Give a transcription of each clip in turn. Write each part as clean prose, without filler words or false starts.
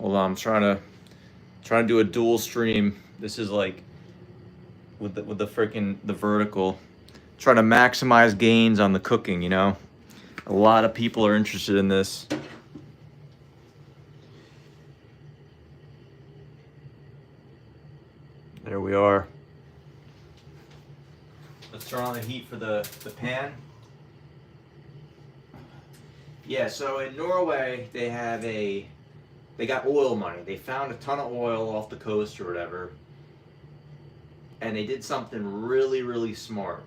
Hold on, I'm trying to do a dual stream. This is like with the freaking the vertical. Trying to maximize gains on the cooking, you know? A lot of people are interested in this. There we are. Let's turn on the heat for the pan. Yeah, so in Norway, they got oil money. They found a ton of oil off the coast or whatever. And they did something really, really smart.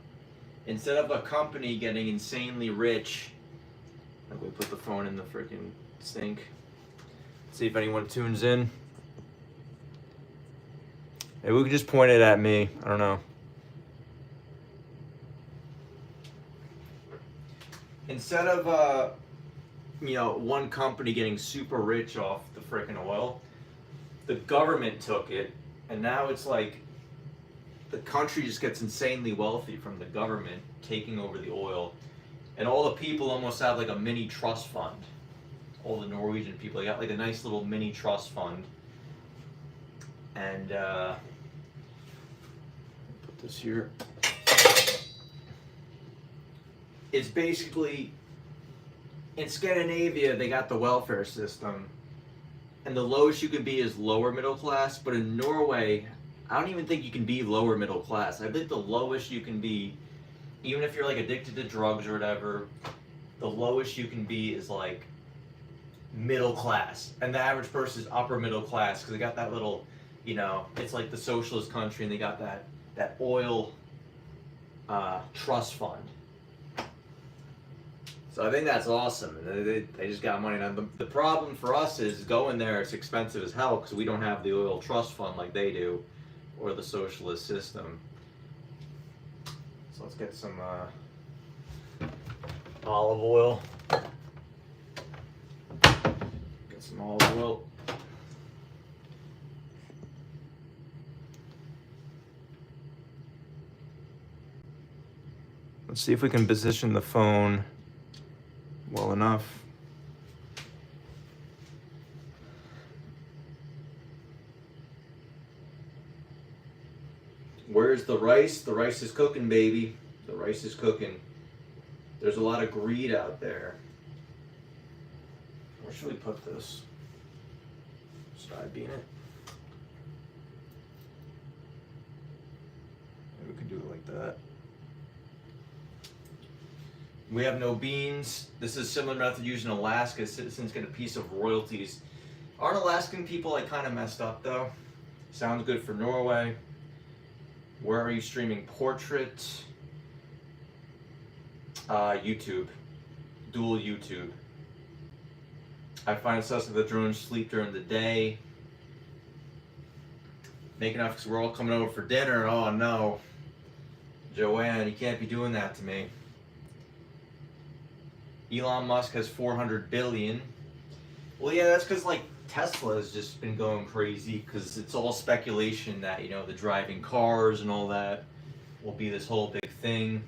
Instead of a company getting insanely rich, like we put the phone in the freaking sink. See if anyone tunes in. Maybe we could just point it at me. I don't know. Instead of one company getting super rich off the freaking oil, the government took it, and now it's like the country just gets insanely wealthy from the government taking over the oil, and all the people almost have like a mini trust fund. All the Norwegian people, they got like a nice little mini trust fund, and put this here. It's basically, in Scandinavia, they got the welfare system, and the lowest you can be is lower middle class, but in Norway, I don't even think you can be lower middle class. I think the lowest you can be, even if you're like addicted to drugs or whatever, the lowest you can be is like middle class. And the average person is upper middle class because they got that little, it's like the socialist country, and they got that oil trust fund. So I think that's awesome. They just got money. Now the problem for us is going there, it's expensive as hell because we don't have the oil trust fund like they do, or the socialist system. So let's get some olive oil. Get some olive oil. Let's see if we can position the phone well enough. Where's the rice? The rice is cooking, baby. The rice is cooking. There's a lot of greed out there. Where should we put this? Side bean it. Maybe we can do it like that. We have no beans. This is similar method used in Alaska. Citizens get a piece of royalties. Aren't Alaskan people like kind of messed up though? Sounds good for Norway. Where are you streaming? Portrait. YouTube. Dual YouTube. I find it sus that the drones sleep during the day. Make enough because we're all coming over for dinner. Oh no. Joanne, you can't be doing that to me. Elon Musk has 400 billion. Well, yeah, that's because like Tesla has just been going crazy because it's all speculation that, the driving cars and all that will be this whole big thing.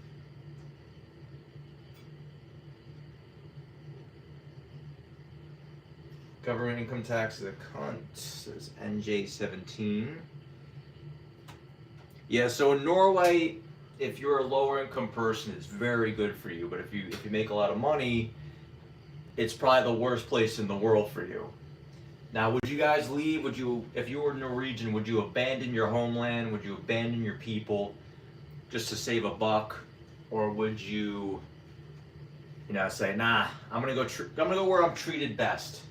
Government income tax is a cunt, says NJ17. Yeah, so in Norway, if you're a lower income person, it's very good for you. But if you make a lot of money, it's probably the worst place in the world for you. Now, would you guys leave? If you were Norwegian, would you abandon your homeland? Would you abandon your people just to save a buck? Or would you, say, nah, I'm gonna go where I'm treated best.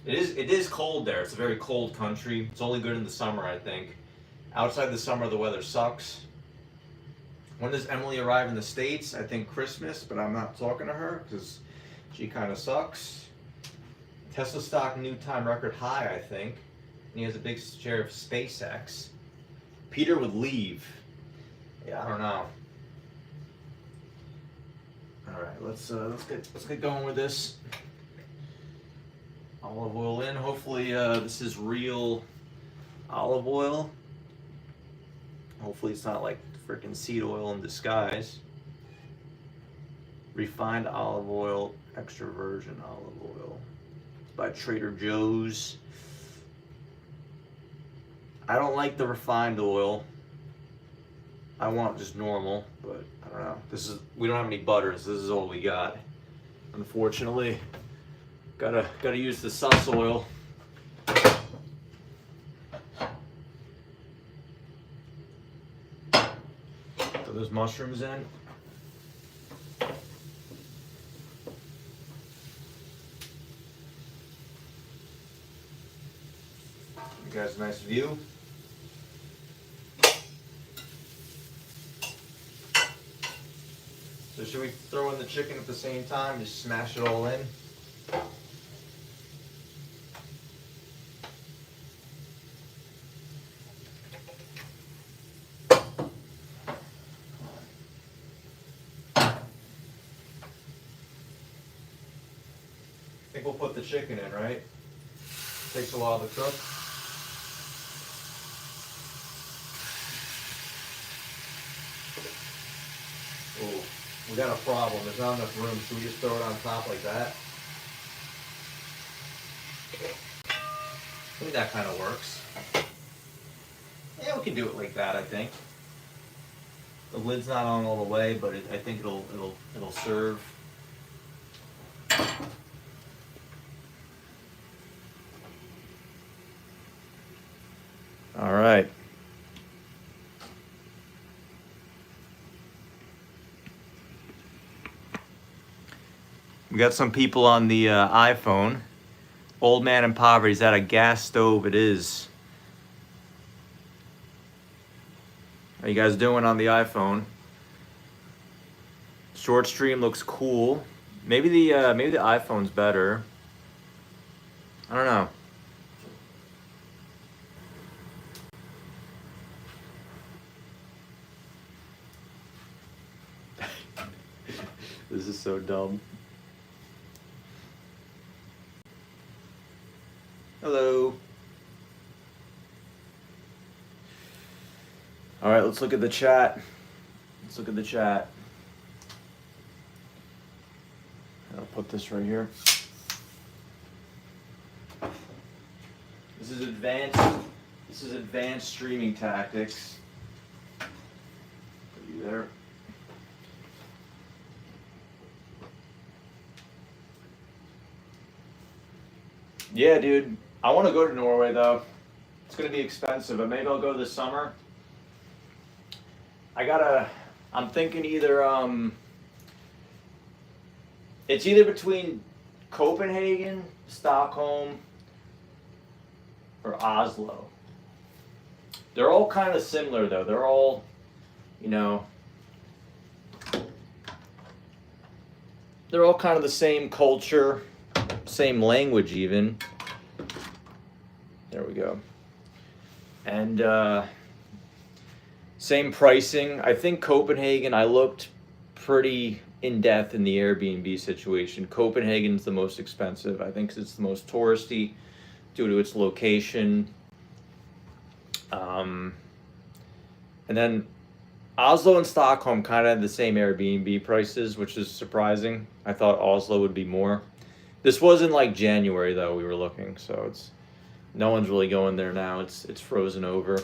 It is cold there. It's a very cold country. It's only good in the summer, I think. Outside the summer, the weather sucks. When does Emily arrive in the States? I think Christmas, but I'm not talking to her because she kind of sucks. Tesla stock new time record high, I think. And he has a big share of SpaceX. Peter would leave. Yeah, I don't know. All right, let's get going with this. Olive oil in. Hopefully, this is real olive oil. Hopefully, it's not like freaking seed oil in disguise. Refined olive oil, extra virgin olive oil. It's by Trader Joe's. I don't like the refined oil. I want just normal, but I don't know. We don't have any butters. This is all we got. Unfortunately, gotta use the sus oil. Throw those mushrooms in. You guys, a nice view. So should we throw in the chicken at the same time? Just smash it all in. I think we'll put the chicken in, right? Takes a while to cook. Ooh, we got a problem. There's not enough room. Should we just throw it on top like that? I think that kind of works. Yeah, we can do it like that, I think. The lid's not on all the way, but I think it'll serve. All right. We got some people on the iPhone. Old man in poverty. Is that a gas stove? It is. How you guys doing on the iPhone? Short stream looks cool. Maybe the iPhone's better. I don't know. This is so dumb. Hello. All right, let's look at the chat. Let's look at the chat. I'll put this right here. This is advanced streaming tactics. Put you there. Yeah, dude. I want to go to Norway though. It's gonna be expensive, but maybe I'll go this summer. I'm thinking it's either between Copenhagen, Stockholm, or Oslo. They're all kind of similar though. They're all, they're all kind of the same culture, same language even. There we go. And same pricing. I think Copenhagen, I looked pretty in depth in the Airbnb situation. Copenhagen's the most expensive. I think 'cause it's the most touristy due to its location. And then Oslo and Stockholm kind of had the same Airbnb prices, which is surprising. I thought Oslo would be more. This was in like January though, we were looking, so no one's really going there now. It's frozen over.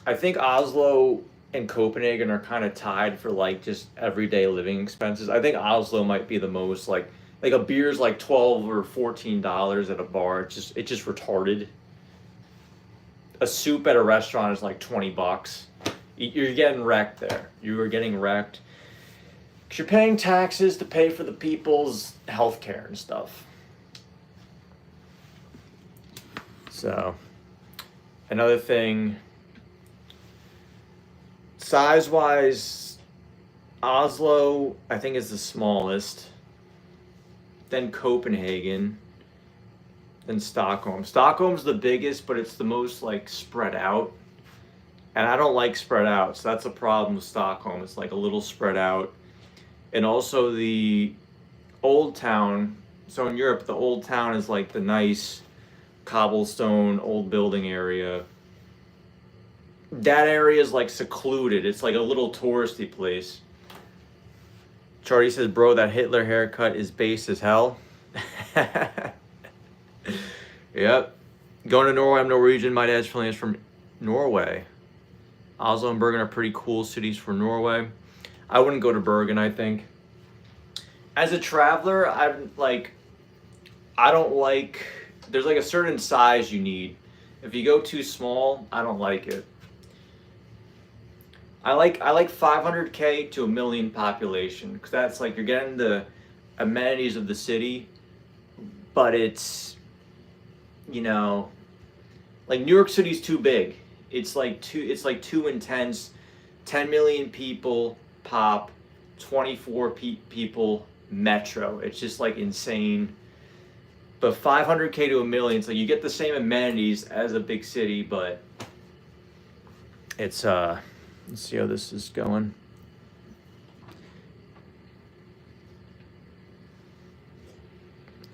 I think Oslo and Copenhagen are kind of tied for like just everyday living expenses. I think Oslo might be the most like a beer's like $12 or $14 at a bar. It's just retarded. A soup at a restaurant is like $20. You're getting wrecked there. You are getting wrecked. 'Cause you're paying taxes to pay for the people's health care and stuff. So, another thing, size-wise, Oslo, I think, is the smallest. Then Copenhagen. Then Stockholm. Stockholm's the biggest, but it's the most, like, spread out. And I don't like spread out, so that's a problem with Stockholm. It's, like, a little spread out. And also the Old Town. So in Europe, the Old Town is, like, the nice cobblestone old building area. That area is like secluded. It's like a little touristy place. Charlie says, bro, that Hitler haircut is base as hell. Yep. Going to Norway, I'm Norwegian. My dad's family is from Norway. Oslo and Bergen are pretty cool cities for Norway. I wouldn't go to Bergen, I think. As a traveler, I don't like, there's like a certain size you need. If you go too small, I don't like it. I like 500K to a million population, because that's like you're getting the amenities of the city, but it's, you know, like New York City's too big. It's like too intense. 10 million people pop, 24 people metro. It's just like insane. But 500K to a million, so you get the same amenities as a big city, but it's let's see how this is going.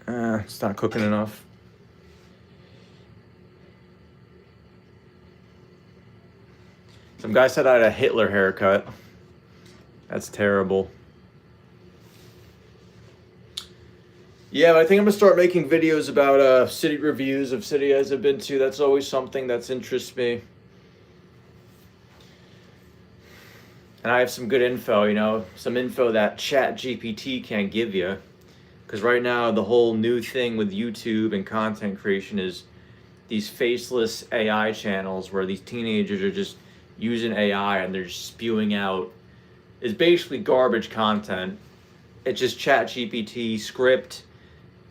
It's not cooking enough. Some guy said I had a Hitler haircut. That's terrible. Yeah, but I think I'm gonna start making videos about city reviews of cities I've been to. That's always something that interests me. And I have some good info, you know, some info that ChatGPT can't give you. Because right now, the whole new thing with YouTube and content creation is these faceless AI channels where these teenagers are just using AI and they're spewing out. It's basically garbage content. It's just ChatGPT, script,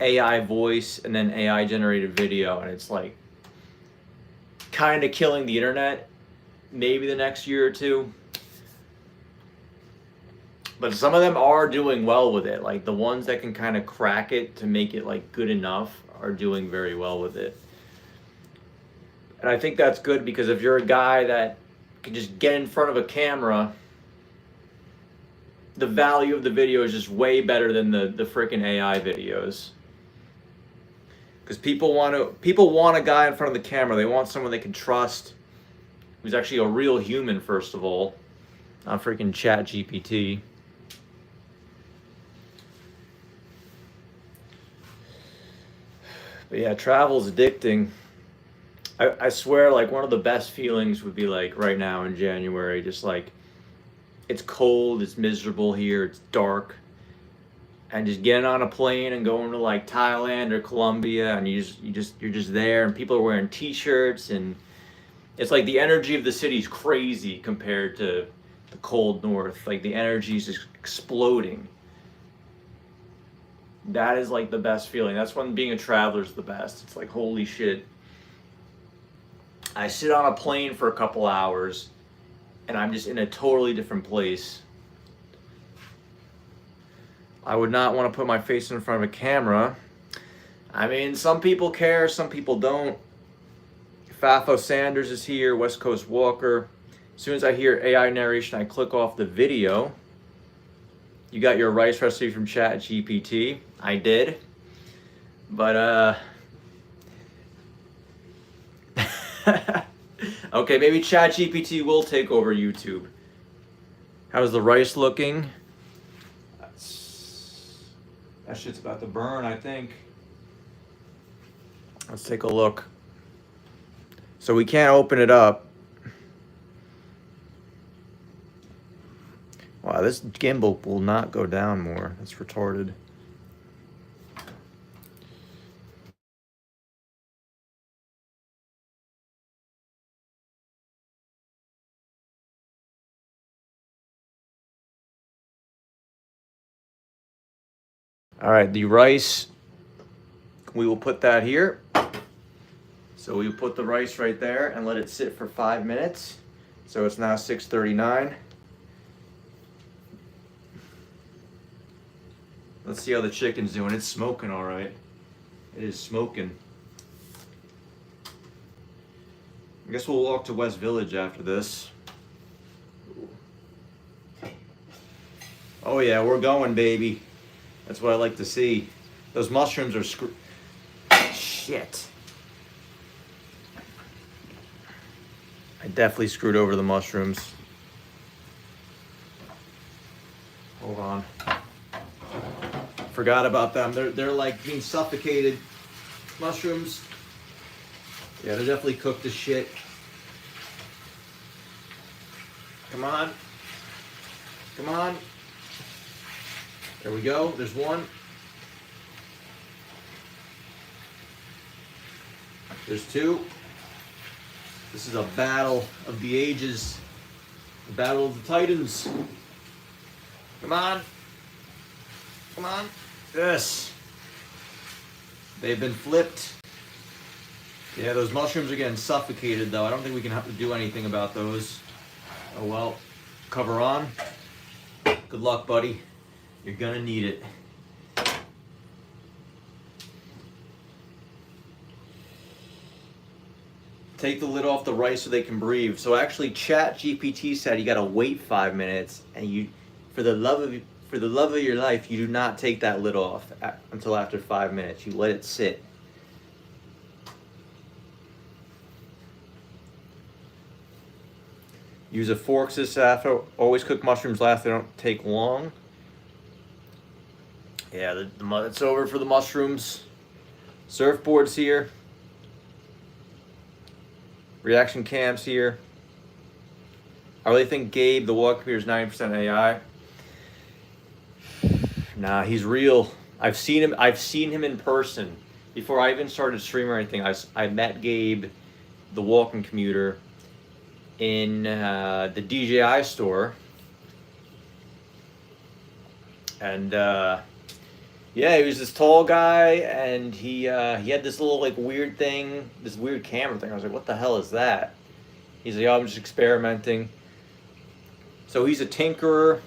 AI voice, and then AI generated video. And it's like kind of killing the internet maybe the next year or two. But some of them are doing well with it. Like the ones that can kind of crack it to make it like good enough are doing very well with it. And I think that's good because if you're a guy that can just get in front of a camera, the value of the video is just way better than the freaking AI videos. Because people want a guy in front of the camera. They want someone they can trust, who's actually a real human, first of all, not freaking ChatGPT. But yeah, travel's addicting. I swear, like, one of the best feelings would be like right now in January, just like it's cold, it's miserable here, it's dark, and just getting on a plane and going to like Thailand or Colombia, and you're just there, and people are wearing t-shirts, and it's like the energy of the city's crazy compared to the cold north. Like the energy is just exploding. That is like the best feeling. That's when being a traveler is the best. It's like, holy shit. I sit on a plane for a couple hours and I'm just in a totally different place. I would not want to put my face in front of a camera. I mean, some people care, some people don't. Fafo Sanders is here, West Coast Walker. As soon as I hear AI narration, I click off the video. You got your rice recipe from ChatGPT. I did. But, okay, maybe ChatGPT will take over YouTube. How's the rice looking? That shit's about to burn, I think. Let's take a look. So we can't open it up. Wow, this gimbal will not go down more. That's retarded. All right, the rice, we will put that here. So we put the rice right there and let it sit for 5 minutes. So it's now 6:39. Let's see how the chicken's doing. It's smoking all right. It is smoking. I guess we'll walk to West Village after this. Oh yeah, we're going, baby. That's what I like to see. Those mushrooms are shit. I definitely screwed over the mushrooms. Hold on. Forgot about them. They're like being suffocated. Mushrooms Yeah, they definitely cook the shit. Come on. Come on. There we go. There's one. There's two. This is a battle of the ages. The battle of the titans. Come on. Come on. Yes. They've been flipped. Yeah, those mushrooms are getting suffocated though. I don't think we can have to do anything about those. Oh well. Cover on. Good luck, buddy. You're gonna need it. Take the lid off the rice so they can breathe. So actually, ChatGPT said you gotta wait 5 minutes, and you, for the love of your life, you do not take that lid off until after 5 minutes. You let it sit. Use a fork this after. Always cook mushrooms last. They don't take long. Yeah, it's over for the mushrooms. Surfboards here. Reaction cams here. I really think Gabe, the walk computer, is 90% AI. Nah, he's real. I've seen him in person. Before I even started streaming or anything, I met Gabe, the walking commuter, in the DJI store. And yeah, he was this tall guy, and he had this little like weird thing, this weird camera thing. I was like, what the hell is that? He's like, oh, I'm just experimenting. So he's a tinkerer.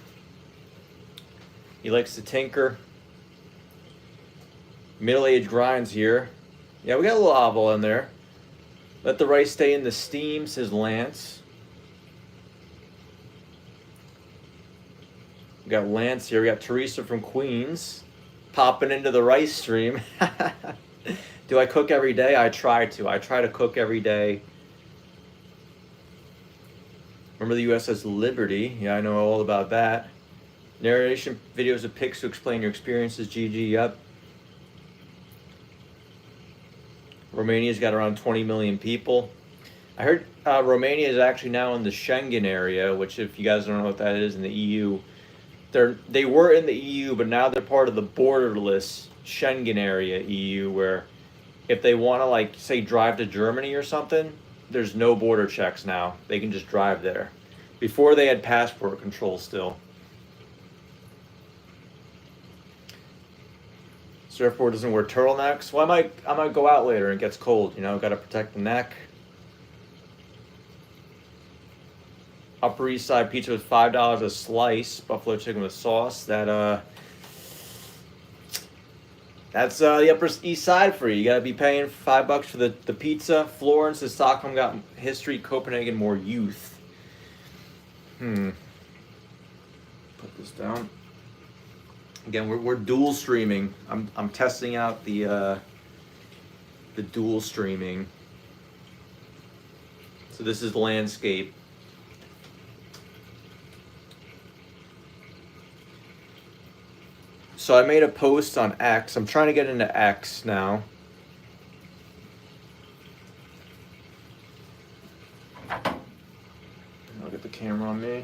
He likes to tinker. Middle-aged grinds here. Yeah, we got a little oval in there. Let the rice stay in the steam, says Lance. We got Lance here. We got Teresa from Queens popping into the rice stream. Do I cook every day? I try to. I try to cook every day. Remember the USS Liberty? Yeah, I know all about that. Narration videos of pics to explain your experiences. GG, yep. Romania's got around 20 million people. I heard Romania is actually now in the Schengen area, which if you guys don't know what that is, in the EU, they were in the EU, but now they're part of the borderless Schengen area EU, where if they want to, like, say, drive to Germany or something, there's no border checks now. They can just drive there. Before they had passport control still. Surfboard doesn't wear turtlenecks. Well, I might go out later and it gets cold, you know, got to protect the neck. Upper East Side pizza was $5 a slice. Buffalo chicken with sauce. That's the Upper East Side for you. You gotta be paying $5 for the pizza. Florence says Stockholm got history, Copenhagen more youth. Put this down. Again, we're dual streaming. I'm testing out the dual streaming. So this is landscape. So I made a post on X. I'm trying to get into X now. I'll get the camera on me.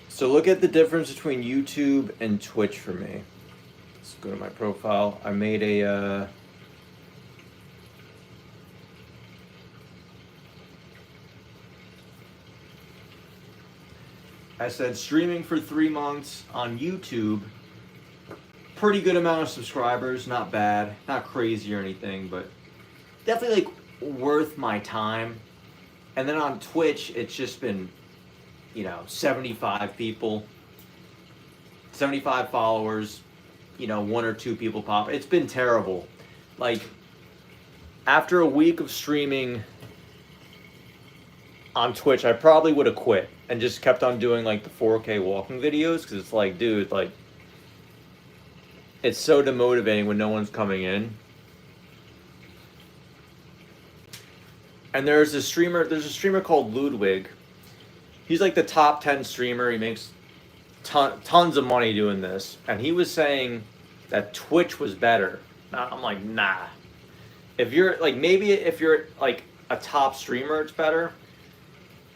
So look at the difference between YouTube and Twitch for me. Let's go to my profile. I made a I said streaming for 3 months on YouTube. Pretty good amount of subscribers, not bad, not crazy or anything, but definitely like worth my time. And then on Twitch, it's just been, 75 people, 75 followers, 1 or 2 people pop. It's been terrible. Like, after a week of streaming on Twitch, I probably would have quit and just kept on doing like the 4K walking videos, because it's like, dude, like, it's so demotivating when no one's coming in. And there's a streamer called Ludwig. He's like the top 10 streamer. He makes tons of money doing this, and he was saying that Twitch was better. I'm like, nah. If you're like, maybe if you're like a top streamer, it's better.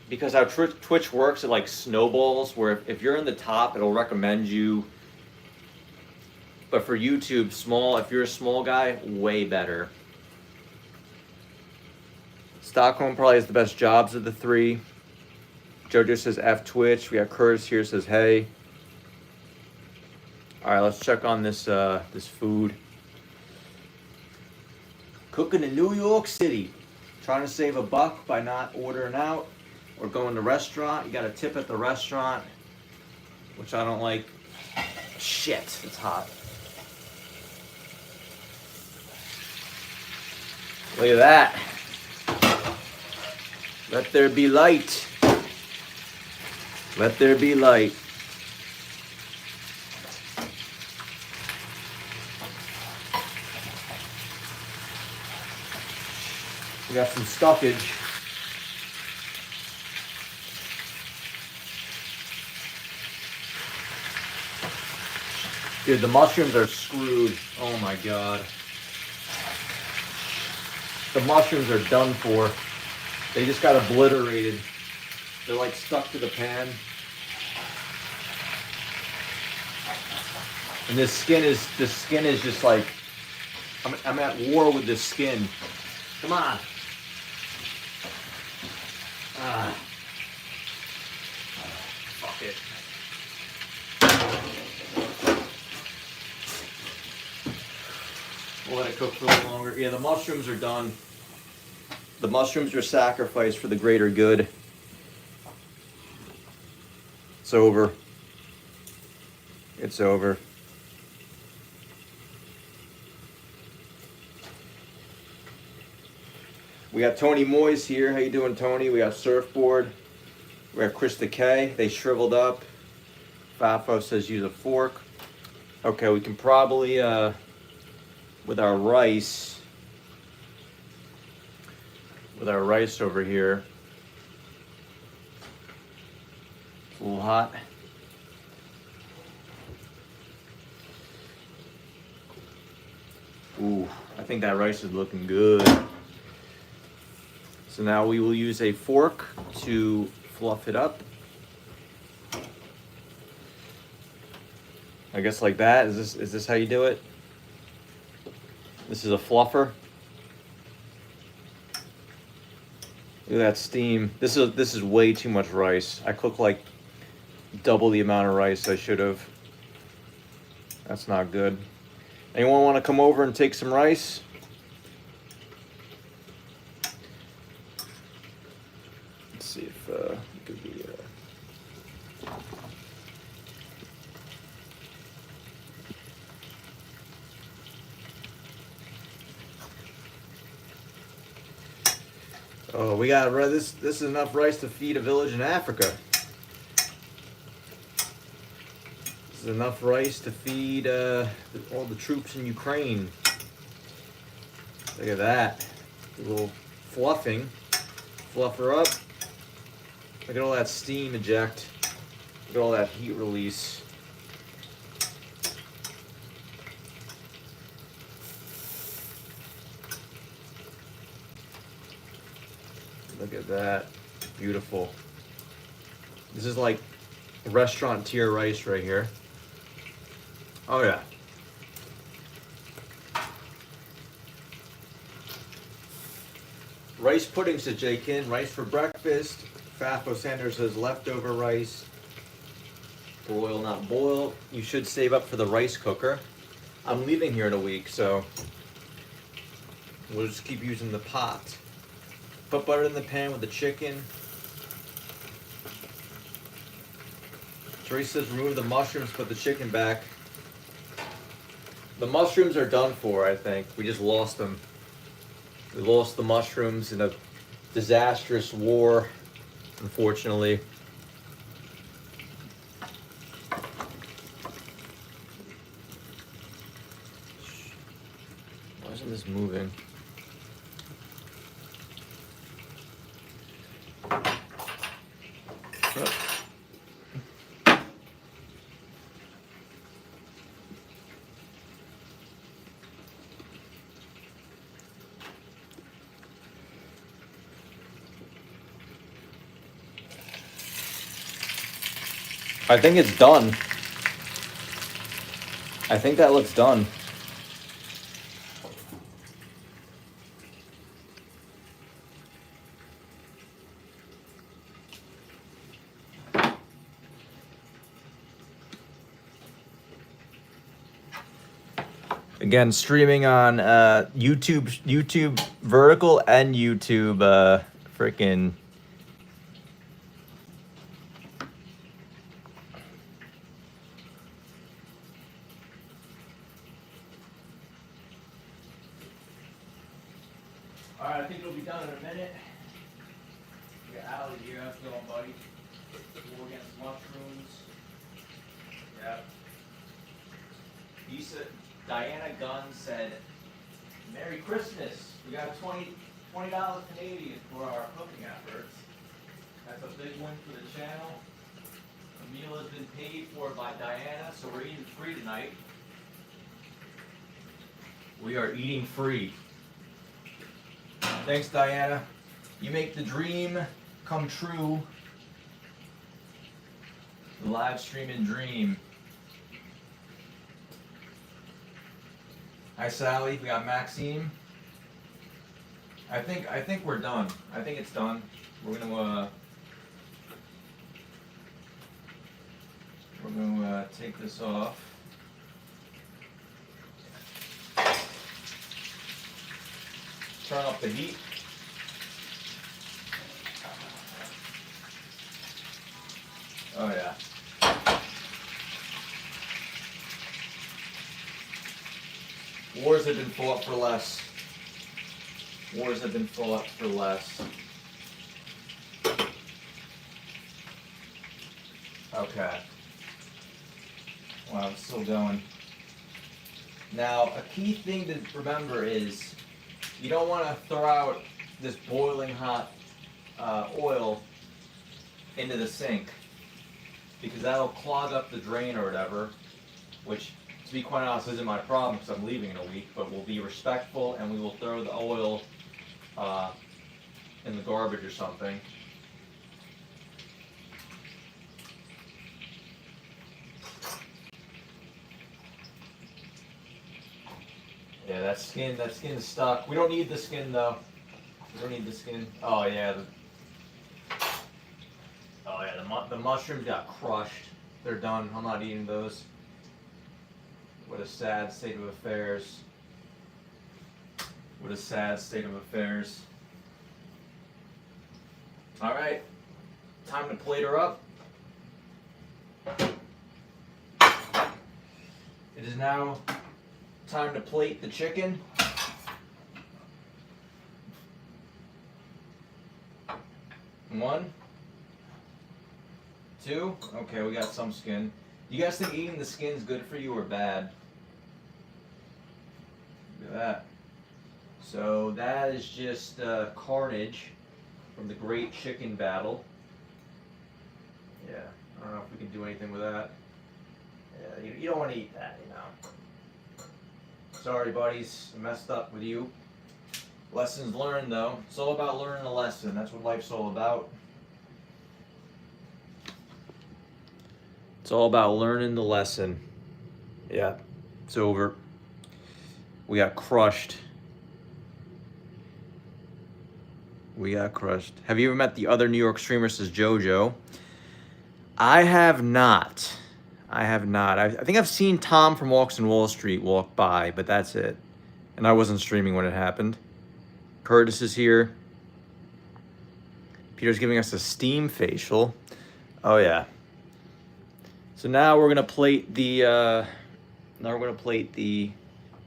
Because how Twitch works, it like snowballs, where if you're in the top, it'll recommend you. But for YouTube, if you're a small guy, way better. Stockholm probably has the best jobs of the three. Jojo says F Twitch. We got Curtis here says hey. All right, let's check on this this food. Cooking in New York City. Trying to save a buck by not ordering out or going to restaurant. You got a tip at the restaurant, which I don't like. Shit, it's hot. Look at that. Let there be light. Let there be light. We got some stuffage. Dude, the mushrooms are screwed. Oh my god. The mushrooms are done for. They just got obliterated. They're like stuck to the pan. And this skin is just like, I'm at war with this skin. Come on. Fuck it. We'll let it cook for a little longer. Yeah, the mushrooms are done. The mushrooms are sacrificed for the greater good. It's over. It's over. We got Tony Moyes here. How you doing, Tony? We got Surfboard. We got Krista K. They shriveled up. Fafo says use a fork. Okay, we can probably, with our rice over here. It's a little hot. Ooh, I think that rice is looking good. So now we will use a fork to fluff it up. I guess like that. Is this how you do it? This is a fluffer. Look at that steam. This is way too much rice. I cook like double the amount of rice I should have. That's not good. Anyone want to come over and take some rice? Let's see if it could be. Oh, we got this. This is enough rice to feed a village in Africa. This is enough rice to feed all the troops in Ukraine. Look at that. A little fluffing. Fluff her up. Look at all that steam eject. Look at all that heat release. Look at that. Beautiful. This is like restaurant tier rice right here. Oh yeah. Rice pudding, said J-Kin. Rice for breakfast. Fafo Sanders says leftover rice. Boil, not boil. You should save up for the rice cooker. I'm leaving here in a week, so we'll just keep using the pot. Put butter in the pan with the chicken. Teresa says remove the mushrooms, put the chicken back. The mushrooms are done for, I think. We just lost them. We lost the mushrooms in a disastrous war, unfortunately. Why isn't this moving? I think it's done. I think that looks done. Again, streaming on YouTube vertical and YouTube freaking. All right, I think it'll be done in a minute. We got Allie here. How's it going, buddy? War against mushrooms. Yep. Diana Gunn said, "Merry Christmas. We got $20 Canadian for our cooking efforts. That's a big win for the channel. The meal has been paid for by Diana, so we're eating free tonight. We are eating free. Thanks, Diana. You make the dream come true. The live streaming dream." Hi, Sally. We got Maxime. I think we're done. I think it's done. We're gonna take this off. Turn up the heat. Oh yeah. Wars have been fought for less. Wars have been fought for less. Okay. Wow, it's still going. Now, a key thing to remember is you don't want to throw out this boiling hot oil into the sink, because that'll clog up the drain or whatever, which, to be quite honest, isn't my problem because I'm leaving in a week, but we'll be respectful and we will throw the oil in the garbage or something. Yeah, that skin's stuck. We don't need the skin though. We don't need the skin. Oh yeah. The mushrooms got crushed. They're done. I'm not eating those. What a sad state of affairs. What a sad state of affairs. All right, time to plate her up. It is now time to plate the chicken. One, two. Okay, we got some skin. Do you guys think eating the skin is good for you or bad? Look at that. So that is just carnage from the Great Chicken Battle. Yeah, I don't know if we can do anything with that. Yeah, you don't want to eat that, you know. Sorry, buddies, I messed up with you. Lessons learned, though. It's all about learning a lesson. That's what life's all about. It's all about learning the lesson. Yeah, it's over. We got crushed. We got crushed. Have you ever met the other New York streamer, says JoJo? I have not. I have not. I think I've seen Tom from Walks on Wall Street walk by, but that's it. And I wasn't streaming when it happened. Curtis is here. Peter's giving us a steam facial. Oh yeah. So now we're gonna plate the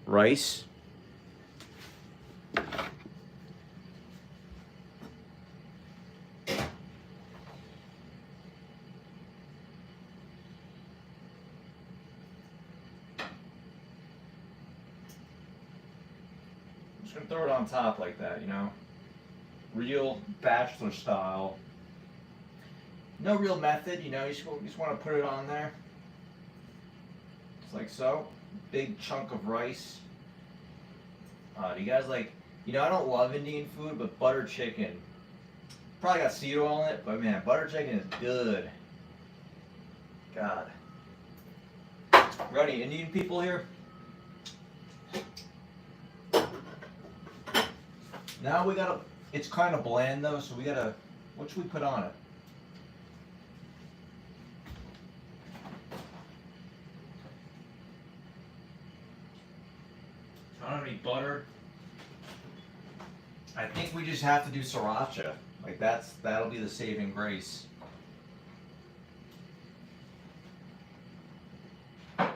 rice. Just gonna throw it on top like that, you know? Real bachelor style. No real method, you know, you just want to put it on there. Just like so. Big chunk of rice. Do you guys like, you know, I don't love Indian food, but butter chicken. Probably got seed oil in it, but man, butter chicken is good. God. Any Indian people here? Now we gotta, it's kind of bland though, so we gotta, what should we put on it? I don't have any butter. I think we just have to do sriracha. Like that'll be the saving grace. I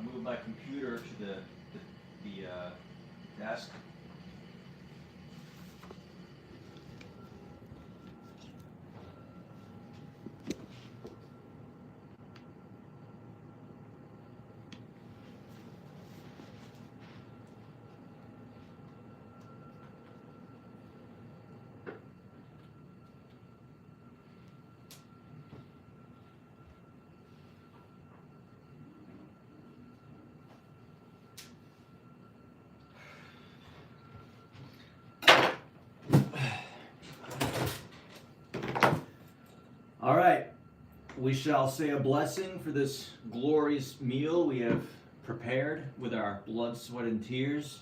moved my computer to the desk. All right, we shall say a blessing for this glorious meal we have prepared with our blood, sweat, and tears.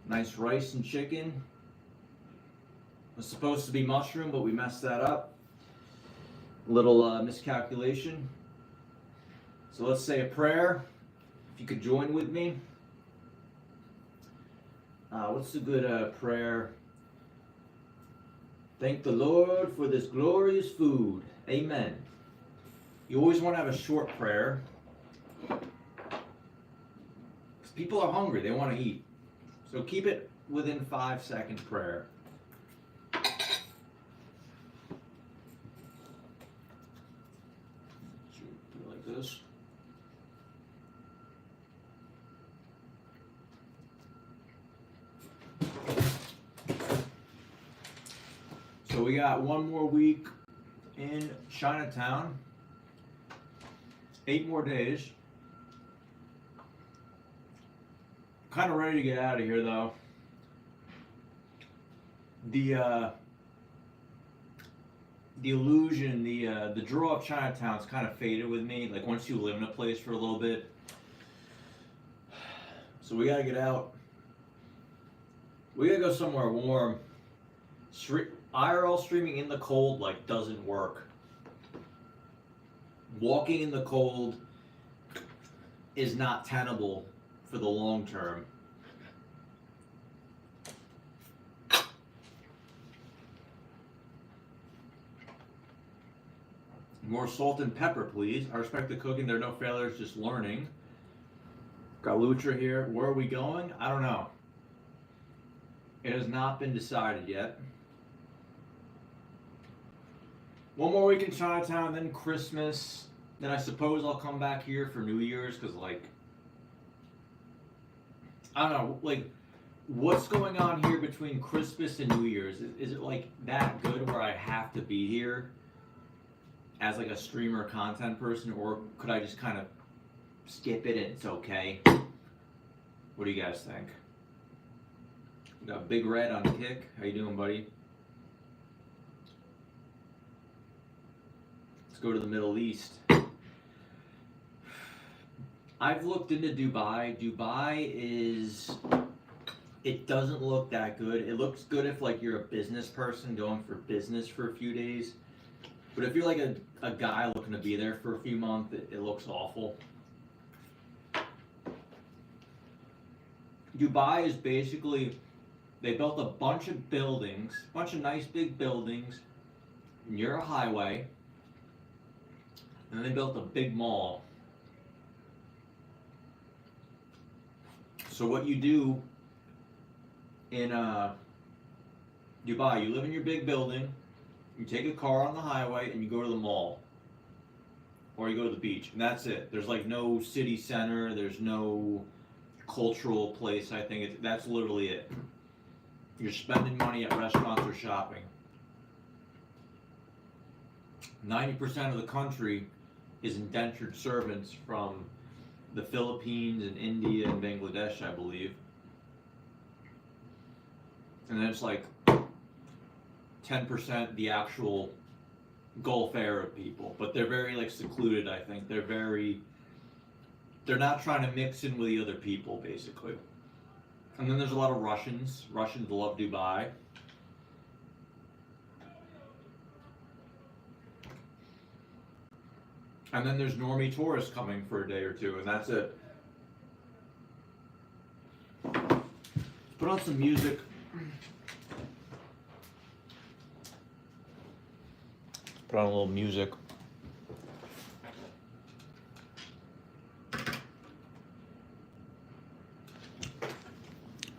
Nice rice and chicken. It was supposed to be mushroom, but we messed that up. Little miscalculation. So let's say a prayer. If you could join with me. What's a good prayer? Thank the Lord for this glorious food. Amen. You always want to have a short prayer. Because people are hungry. They want to eat. So keep it within 5-second prayer. Put it like this. So we got one more week in Chinatown. 8 more days. Kind of ready to get out of here though. The illusion, the draw of Chinatown's kind of faded with me. Like once you live in a place for a little bit. So we gotta get out. We gotta go somewhere warm. IRL streaming in the cold like doesn't work. Walking in the cold is not tenable for the long term. More salt and pepper, please. I respect the cooking. There are no failures, just learning. Got Lucha here. Where are we going? I don't know. It has not been decided yet. One more week in Chinatown, then Christmas. Then I suppose I'll come back here for New Year's, because, like, I don't know, like, what's going on here between Christmas and New Year's? Is it, like, that good where I have to be here as, like, a streamer content person, or could I just kind of skip it and it's okay? What do you guys think? We got Big Red on Kick. How you doing, buddy? Go to the Middle East. I've looked into Dubai. Dubai it doesn't look that good. It looks good if like you're a business person going for business for a few days. But if you're like a guy looking to be there for a few months, it looks awful. Dubai is basically, they built a bunch of buildings, a bunch of nice big buildings near a highway. And then they built a big mall. So what you do in Dubai, you live in your big building, you take a car on the highway, and you go to the mall. Or you go to the beach, and that's it. There's like no city center, there's no cultural place, I think. That's literally it. You're spending money at restaurants or shopping. 90% of the country is indentured servants from the Philippines and India and Bangladesh, I believe. And then it's like 10% the actual Gulf Arab people, but they're very like secluded. I think they're not trying to mix in with the other people basically. And then there's a lot of Russians. Russians love Dubai. And then there's normie tourists coming for a day or two, and that's it. Put on some music. Put on a little music.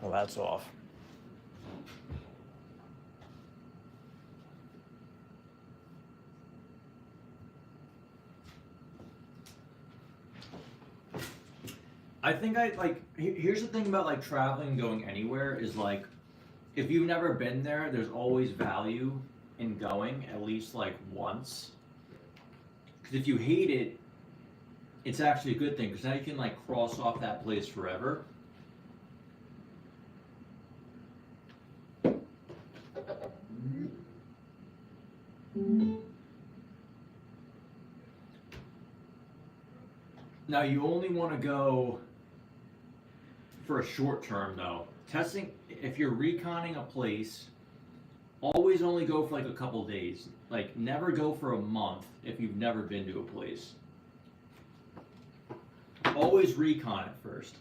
Well, that's off. I think here's the thing about like traveling and going anywhere is like, if you've never been there, there's always value in going at least like once. Because if you hate it, it's actually a good thing because now you can like cross off that place forever. Now you only want to go for a short term though. Testing, if you're reconning a place, always only go for like a couple days. Like never go for a month if you've never been to a place. Always recon it first.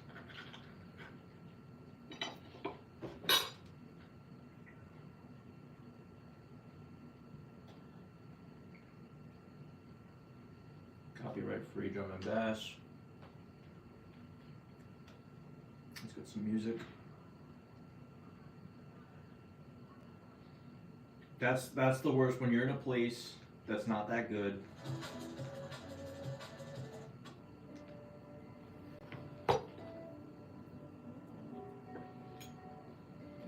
Copyright free drum and bass. Let's get some music. That's the worst when you're in a place that's not that good. Yeah,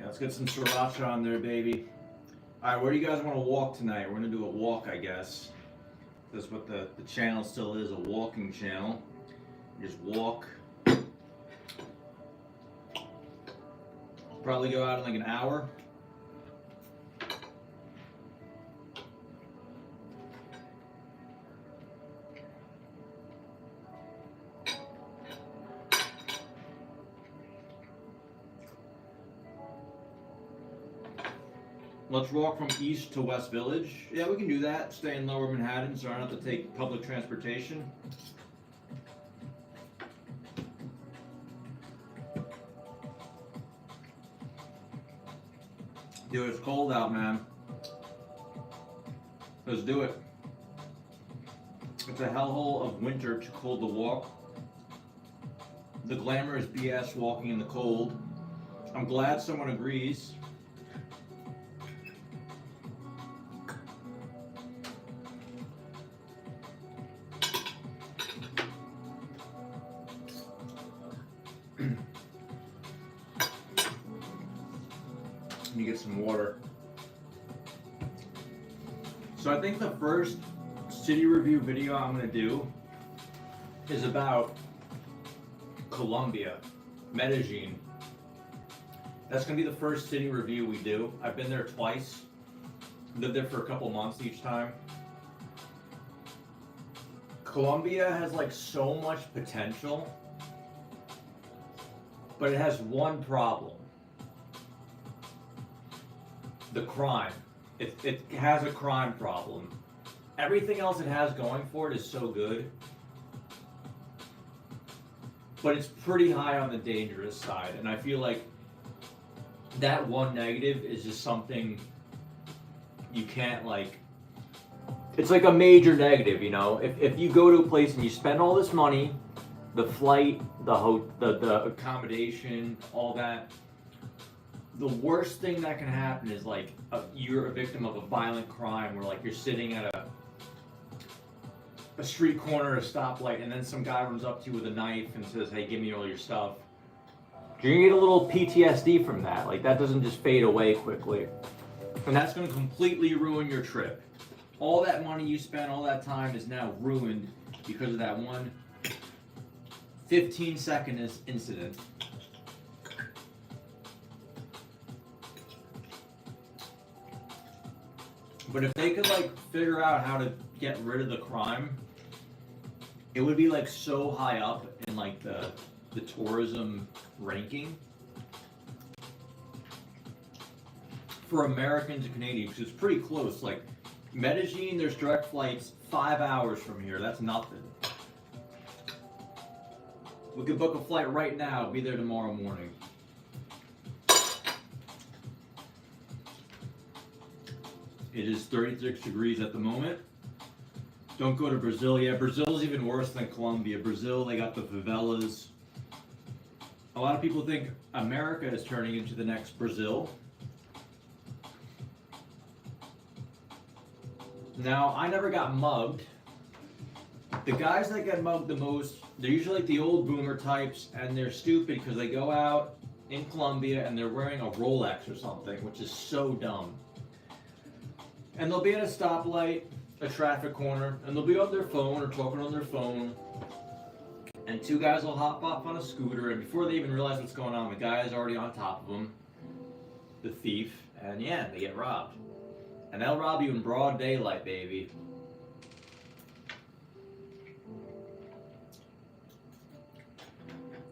let's get some sriracha on there, baby. All right, where do you guys want to walk tonight? We're gonna do a walk, I guess. That's what the channel still is, a walking channel. You just walk. Probably go out in like an hour. Let's walk from East to West Village. Yeah, we can do that. Stay in Lower Manhattan so I don't have to take public transportation. Dude, it's cold out, man. Let's do it. It's a hellhole of winter, too cold to walk. The glamour is BS walking in the cold. I'm glad someone agrees. Let me get some water. So I think the first city review video I'm going to do is about Colombia, Medellin. That's going to be the first city review we do. I've been there twice. Lived there for a couple months each time. Colombia has like so much potential, but it has one problem. The crime. It has a crime problem. Everything else it has going for it is so good, but it's pretty high on the dangerous side, and I feel like that one negative is just something you can't like, it's like a major negative, you know? If you go to a place and you spend all this money, the flight, the accommodation, all that, the worst thing that can happen is like you're a victim of a violent crime where like you're sitting at a street corner, a stoplight, and then some guy runs up to you with a knife and says, hey, give me all your stuff. You're gonna get a little PTSD from that. Like that doesn't just fade away quickly. And that's gonna completely ruin your trip. All that money you spent, all that time is now ruined because of that one 15-second incident. But if they could like figure out how to get rid of the crime, it would be like so high up in like the tourism ranking for Americans and Canadians, because it's pretty close. Like Medellin, there's direct flights 5 hours from here. That's nothing. We could book a flight right now, be there tomorrow morning. It is 36 degrees at the moment. Don't go to Brazil. Yeah, Brazil's even worse than Colombia. Brazil, they got the favelas. A lot of people think America is turning into the next Brazil. Now, I never got mugged. The guys that get mugged the most, they're usually like the old boomer types, and they're stupid because they go out in Colombia and they're wearing a Rolex or something, which is so dumb. And they'll be at a stoplight, a traffic corner, and they'll be on their phone or talking on their phone, and two guys will hop off on a scooter, and before they even realize what's going on, the guy is already on top of them, the thief, and yeah, they get robbed. And they'll rob you in broad daylight, baby.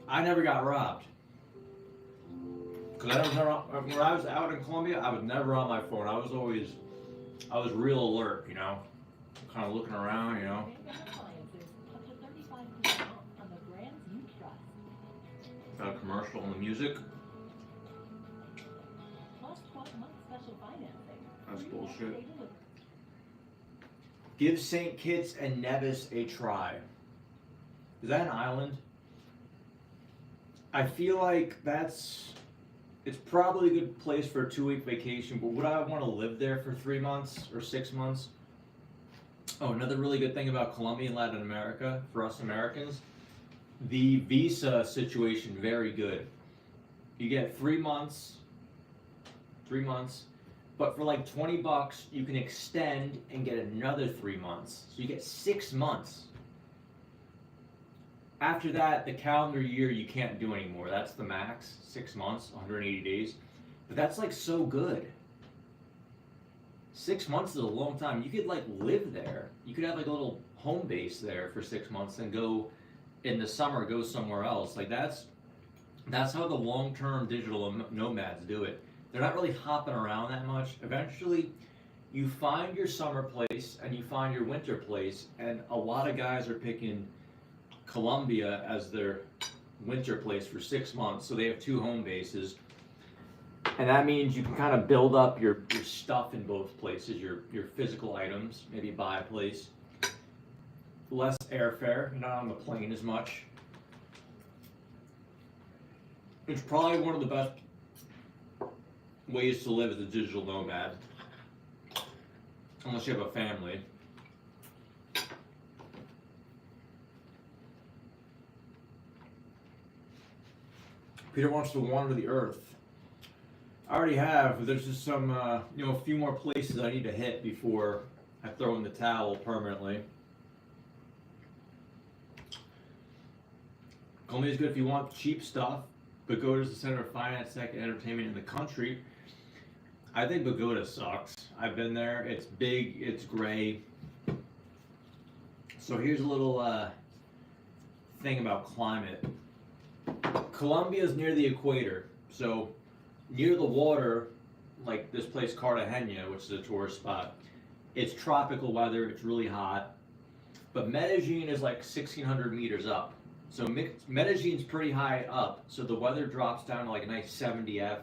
I never got robbed. Because when I was out in Colombia, I was never on my phone. I was real alert, you know, kind of looking around, you know. Got a commercial on the music. That's bullshit. Give St. Kitts and Nevis a try. Is that an island? I feel like it's probably a good place for a 2-week vacation, but would I want to live there for 3 months or 6 months? Oh, another really good thing about Colombia and Latin America, for us Americans, the visa situation, very good. You get 3 months, but for like $20, you can extend and get another 3 months. So you get 6 months. After that, the calendar year you can't do anymore. That's the max, 6 months, 180 days. But that's like so good. 6 months is a long time. You could like live there. You could have like a little home base there for 6 months and go in the summer, go somewhere else. Like that's how the long-term digital nomads do it. They're not really hopping around that much. Eventually, you find your summer place and you find your winter place, and a lot of guys are picking Colombia as their winter place for 6 months, so they have 2 home bases. And that means you can kind of build up your stuff in both places, your physical items, maybe buy a place. Less airfare, you're not on the plane as much. It's probably one of the best ways to live as a digital nomad, unless you have a family. Peter wants to wander the earth. I already have, but there's just some, a few more places I need to hit before I throw in the towel permanently. Colombia is good if you want cheap stuff. Bogota is the center of finance, tech, and entertainment in the country. I think Bogota sucks. I've been there. It's big. It's gray. So here's a little thing about climate. Colombia is near the equator, so near the water, like this place Cartagena, which is a tourist spot, it's tropical weather, it's really hot. But Medellin is like 1,600 meters up. So Medellin's pretty high up, so the weather drops down to like a nice 70 F.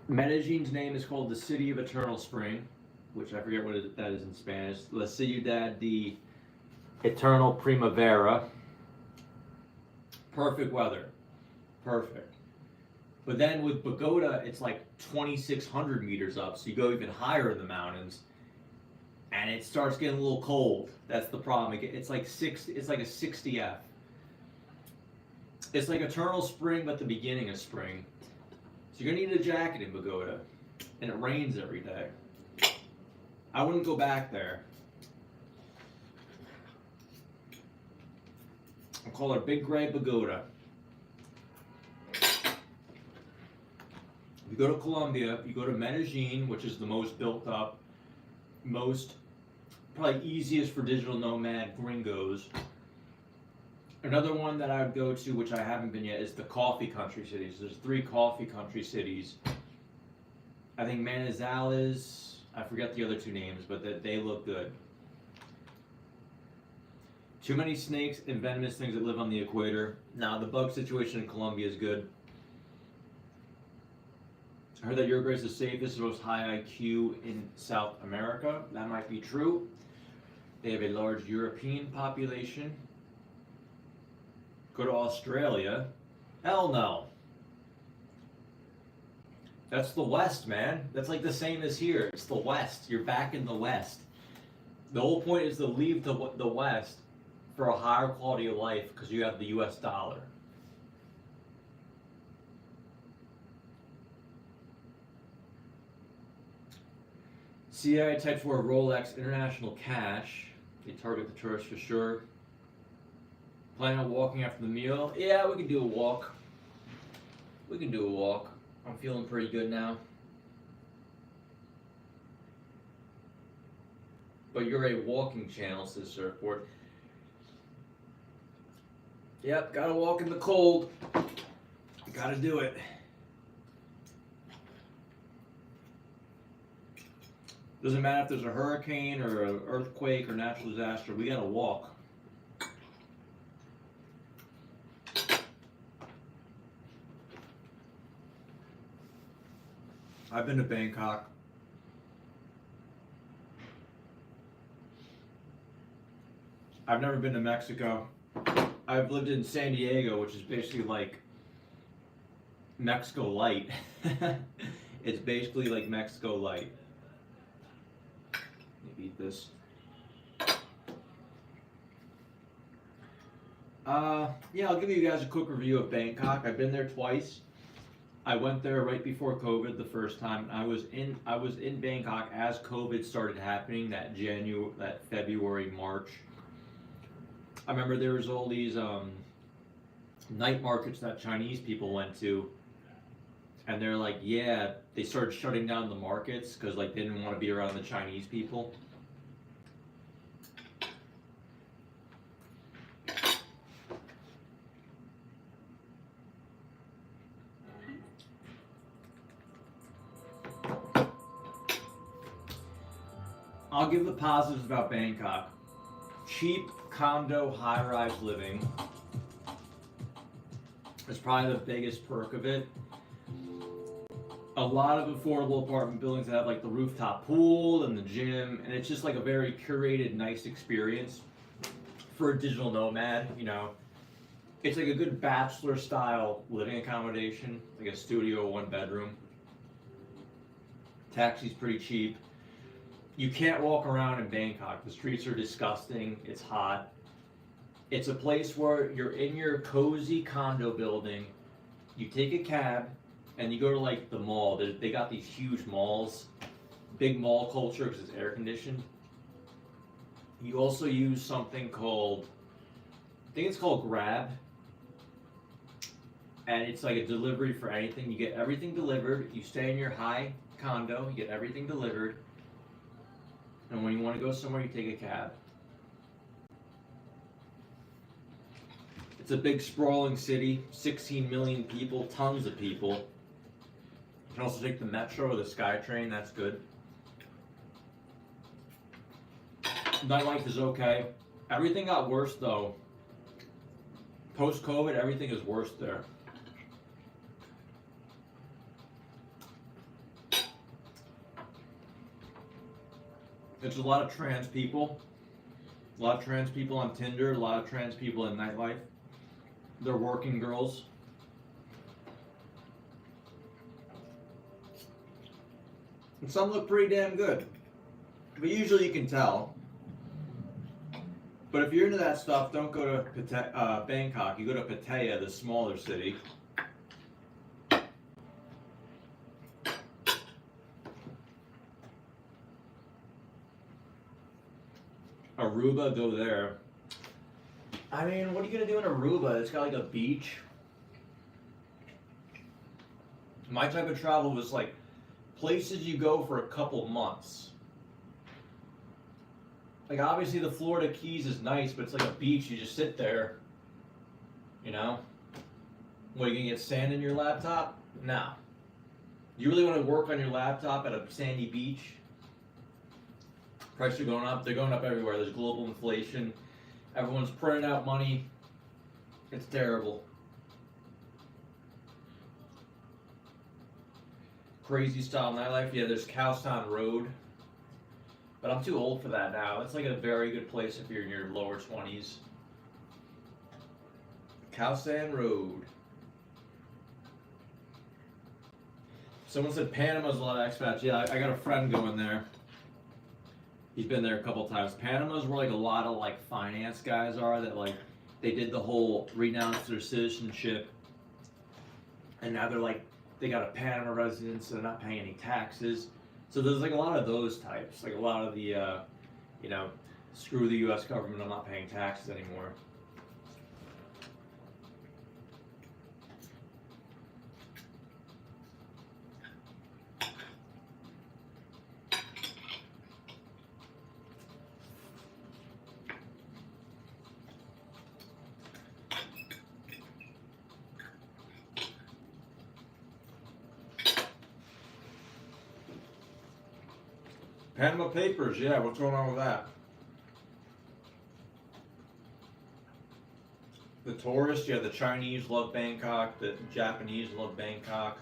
Medellin's name is called the City of Eternal Spring, which I forget what that is in Spanish. La Ciudad de Eternal Primavera. Perfect weather. Perfect. But then with Bogota, it's like 2,600 meters up, so you go even higher in the mountains, and it starts getting a little cold. That's the problem. It's like a 60 F. It's like eternal spring, but the beginning of spring. So you're gonna need a jacket in Bogota, and it rains every day. I wouldn't go back there. I'll call it Big Gray Bogota. If you go to Colombia, you go to Medellin, which is the most built up. most, probably easiest for digital nomad gringos. Another one that I would go to, which I haven't been yet, is the coffee country cities. There's 3 coffee country cities. I think Manizales, I forget the other 2 names, but they look good. Too many snakes and venomous things that live on the equator. Now, the bug situation in Colombia is good. I heard that Uruguay is the safest and most high IQ in South America. That might be true. They have a large European population. Go to Australia. Hell no. That's the West, man. That's like the same as here. It's the West. You're back in the West. The whole point is to leave the West for a higher quality of life because you have the US dollar. CIA types were Rolex International Cash. They target the tourists for sure. Planning on walking after the meal? Yeah, we can do a walk. We can do a walk. I'm feeling pretty good now. But you're a walking channel, says Surfboard. Yep, gotta walk in the cold. Gotta do it. Doesn't matter if there's a hurricane or an earthquake or natural disaster, we gotta walk. I've been to Bangkok. I've never been to Mexico. I've lived in San Diego, which is basically like Mexico light. It's basically like Mexico light. Let me eat this. Yeah, I'll give you guys a quick review of Bangkok. I've been there twice. I went there right before COVID the first time. I was in Bangkok as COVID started happening, that February, March. I remember there was all these night markets that Chinese people went to, and they're like, yeah, they started shutting down the markets because like they didn't want to be around the Chinese people. I'll give the positives about Bangkok. Cheap condo high-rise living is probably the biggest perk of it. A lot of affordable apartment buildings that have like the rooftop pool and the gym, and it's just like a very curated, nice experience for a digital nomad, you know. It's like a good bachelor style living accommodation, like a studio, 1 bedroom. Taxi's pretty cheap. You can't walk around in Bangkok. The streets are disgusting. It's hot. It's a place where you're in your cozy condo building. You take a cab and you go to like the mall. They got these huge malls, big mall culture because it's air conditioned. You also use something called, I think it's called Grab. And it's like a delivery for anything. You get everything delivered. You stay in your high condo. You get everything delivered. And when you want to go somewhere, you take a cab. It's a big sprawling city, 16 million people, tons of people. You can also take the metro or the SkyTrain, that's good. Nightlife is okay. Everything got worse though. Post-COVID, everything is worse there. There's a lot of trans people. A lot of trans people on Tinder, a lot of trans people in nightlife. They're working girls. And some look pretty damn good. But usually you can tell. But if you're into that stuff, don't go to Bangkok. You go to Pattaya, the smaller city. Aruba, go there. I mean, what are you gonna do in Aruba? It's got like a beach. My type of travel was like places you go for a couple months. Like, obviously the Florida Keys is nice, but it's like a beach. You just sit there, you know? What, are you gonna get sand in your laptop? No. You really want to work on your laptop at a sandy beach? Prices are going up. They're going up everywhere. There's global inflation. Everyone's printing out money. It's terrible. Crazy style nightlife. Yeah, there's Cowstown Road. But I'm too old for that now. That's like a very good place if you're in your lower 20s. Cowstown Road. Someone said Panama's a lot of expats. Yeah, I got a friend going there. He's been there a couple times. Panama's where like a lot of like finance guys are that like they did the whole renounce their citizenship, and now they're like they got a Panama residence, so they're not paying any taxes. So there's like a lot of those types, like a lot of the you know, screw the U.S. government, I'm not paying taxes anymore. Panama Papers, yeah, what's going on with that? The tourists, yeah, the Chinese love Bangkok, the Japanese love Bangkok.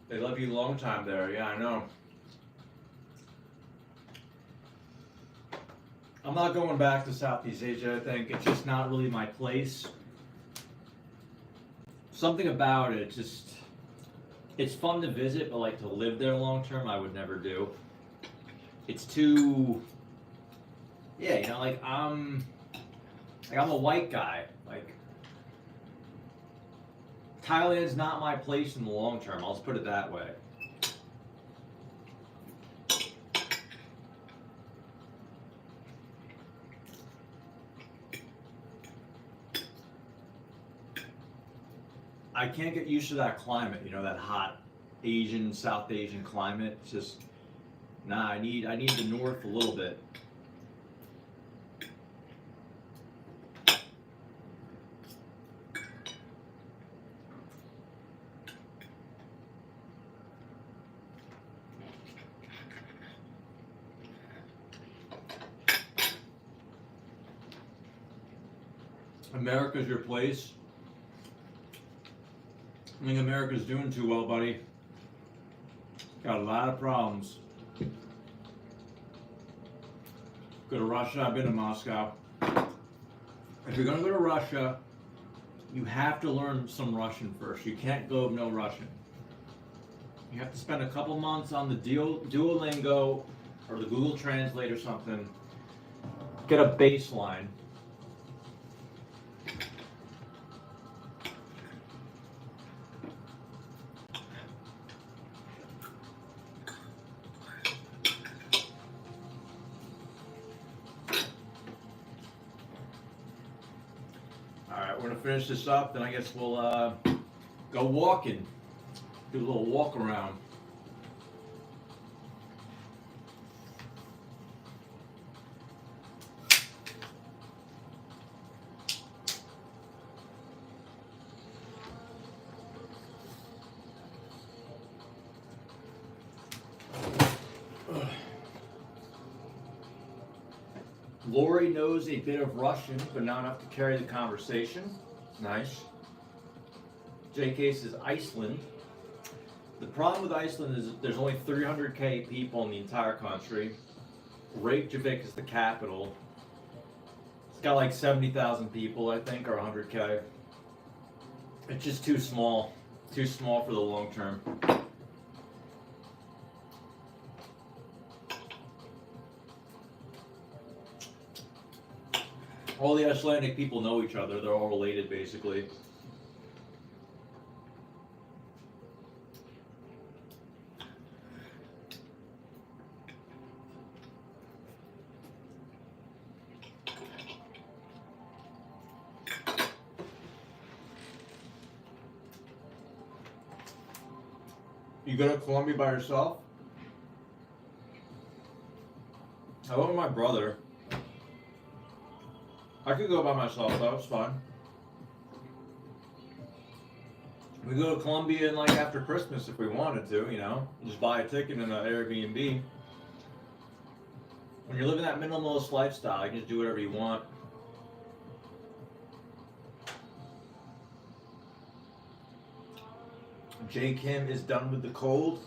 They love you a long time there, yeah, I know. I'm not going back to Southeast Asia, I think. It's just not really my place. Something about it, just... It's fun to visit, but like to live there long term, I would never do. It's too, yeah, you know, like I'm a white guy. Like Thailand's not my place in the long term. I'll just put it that way. I can't get used to that climate, you know, that hot Asian, South Asian climate. It's just, nah, I need the north a little bit. America's your place. I think America's doing too well, buddy. Got a lot of problems. Go to Russia, I've been to Moscow. If you're gonna go to Russia, you have to learn some Russian first. You can't go no Russian. You have to spend a couple months on the Duolingo or the Google Translate or something. Get a baseline. We're gonna finish this up, then I guess we'll go walking, do a little walk around. Lori knows a bit of Russian, but not enough to carry the conversation. Nice. JK says Iceland. The problem with Iceland is that there's only 300,000 people in the entire country. Reykjavik is the capital. It's got like 70,000 people, I think, or 100,000. It's just too small. Too small for the long term. All the Icelandic people know each other. They're all related, basically. You go to Colombia by yourself? I went with my brother. I could go by myself though, it's fine. We go to Colombia like after Christmas if we wanted to, you know. Just buy a ticket and an Airbnb. When you're living that minimalist lifestyle, you can just do whatever you want. J. Kim is done with the cold.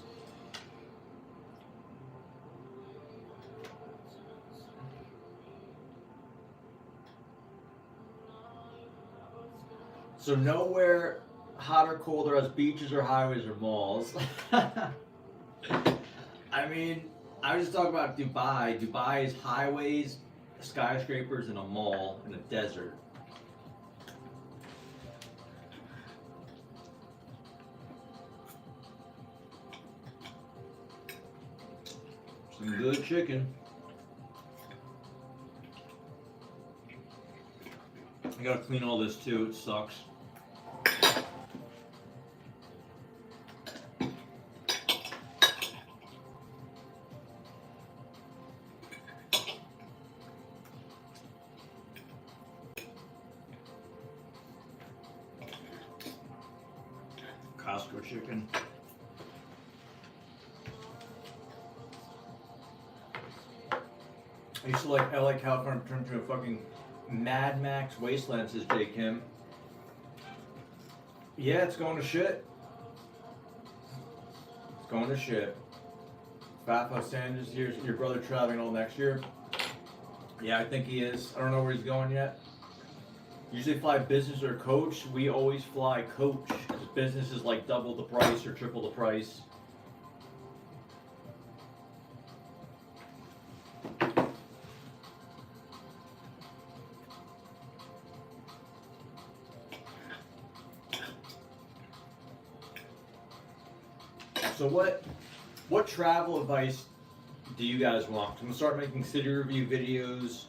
So nowhere hot or colder as beaches or highways or malls. I mean, I was just talking about Dubai. Dubai is highways, skyscrapers, and a mall in a desert. Some good chicken. I gotta clean all this too, it sucks. Costco chicken. I used to like LA, California turned into a fucking Mad Max wasteland, says J. Kim. Yeah, it's going to shit. It's going to shit. Fafo Sanders, your brother traveling all next year? Yeah, I think he is. I don't know where he's going yet. Usually fly business or coach. We always fly coach because business is like double the price or triple the price. So what travel advice do you guys want? I'm gonna start making city review videos.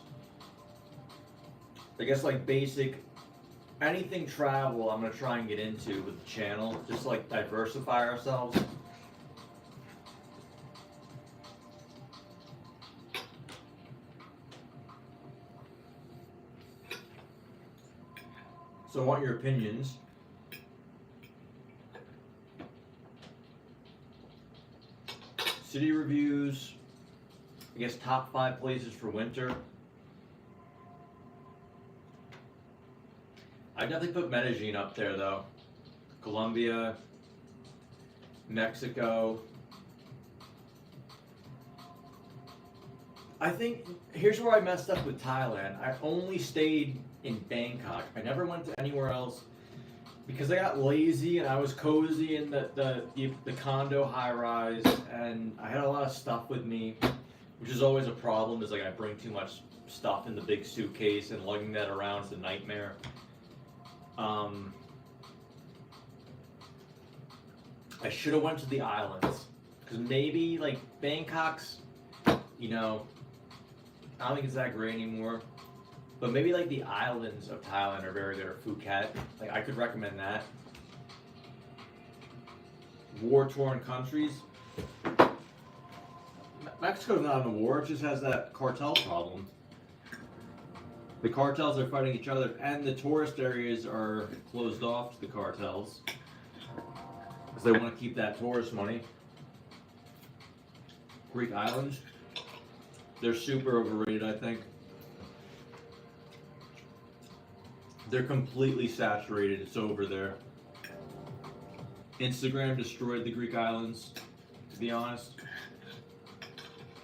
I guess like basic, anything travel I'm gonna try and get into with the channel, just like diversify ourselves. So I want your opinions. City reviews, I guess top 5 places for winter. I definitely put Medellin up there though. Colombia, Mexico. I think, here's where I messed up with Thailand. I only stayed in Bangkok. I never went to anywhere else because I got lazy and I was cozy in the condo high rise, and I had a lot of stuff with me, which is always a problem, is like I bring too much stuff in the big suitcase and lugging that around is a nightmare. I should have went to the islands because maybe like Bangkok's, you know, I don't think it's that great anymore. But maybe like the islands of Thailand are very good, or Phuket. Like I could recommend that. War-torn countries. Mexico's not in a war, it just has that cartel problem. The cartels are fighting each other, and the tourist areas are closed off to the cartels because they want to keep that tourist money. Greek islands, they're super overrated, I think. They're completely saturated. It's over there. Instagram destroyed the Greek islands, to be honest.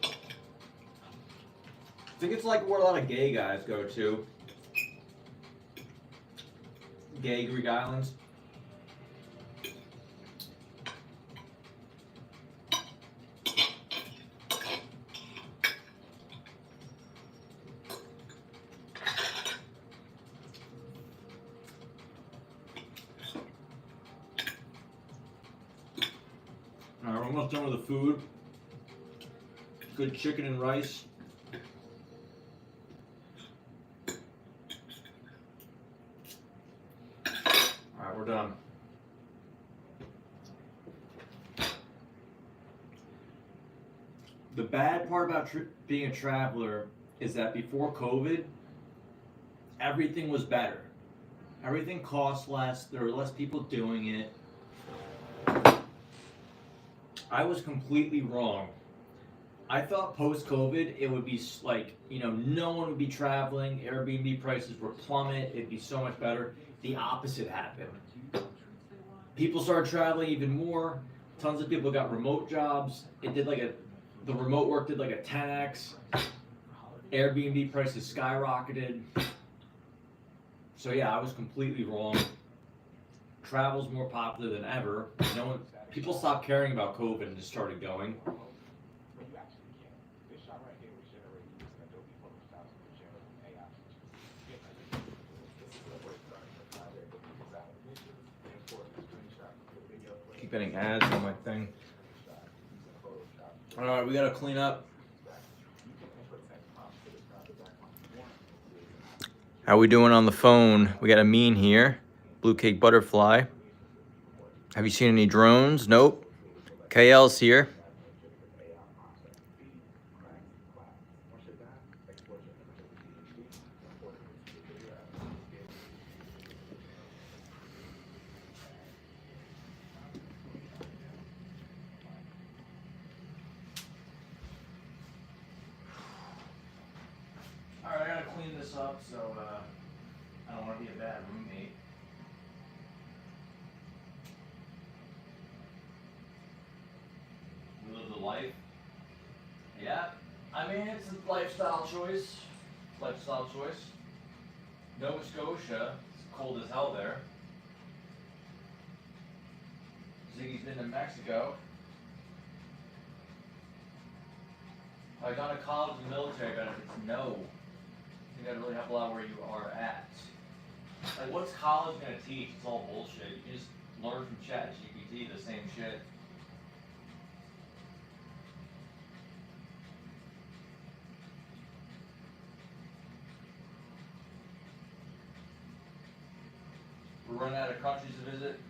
I think it's like where a lot of gay guys go to. Gay Greek islands. Alright, we're almost done with the food. Good chicken and rice. Alright, we're done. The bad part about being a traveler is that before COVID, everything was better. Everything cost less. There were less people doing it. I was completely wrong. I thought post-COVID it would be like, no one would be traveling. Airbnb prices would plummet. It'd be so much better. The opposite happened. People started traveling even more. Tons of people got remote jobs. The remote work did like a 10x. Airbnb prices skyrocketed. So yeah, I was completely wrong. Travel's more popular than ever. People stopped caring about COVID and just started going. Keep getting ads on my thing. All right, we gotta clean up. How we doing on the phone? We got Amin here, Blue Cake Butterfly. Have you seen any drones? Nope. KL's here. Alright, I gotta clean this up so I don't want to be a bad roommate. We live the life. Yeah, I mean it's a lifestyle choice. Nova Scotia, it's cold as hell there. Ziggy's been to Mexico. Have I gone to college and military benefits? No. You gotta really have a lot where you are at. Like, what's college gonna teach? It's all bullshit. You can just learn from ChatGPT the same shit. We're running out of countries to visit.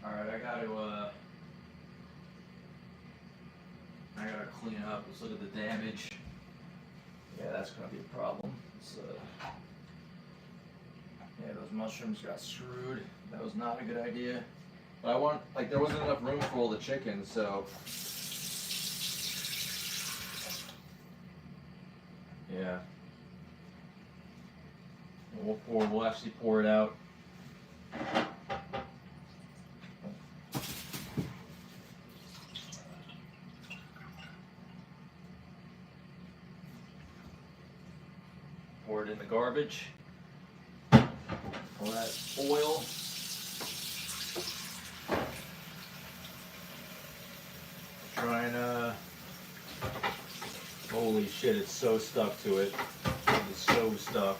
Alright, I gotta clean up. Let's look at the damage. Yeah, that's gonna be a problem. Yeah, those mushrooms got screwed. That was not a good idea. But there wasn't enough room for all the chickens, so. Yeah. We'll actually pour it out. Pour it in the garbage. All that oil. Holy shit, it's so stuck to it. It's so stuck.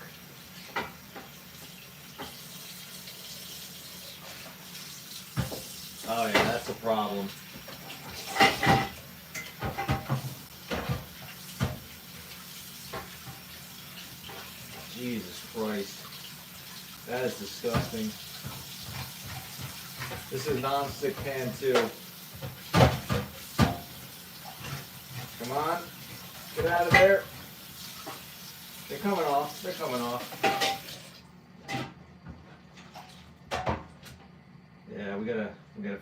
Oh yeah, that's a problem. Jesus Christ. That is disgusting. This is a non-stick pan too. Come on. Get out of there. They're coming off. They're coming off. Yeah, we gotta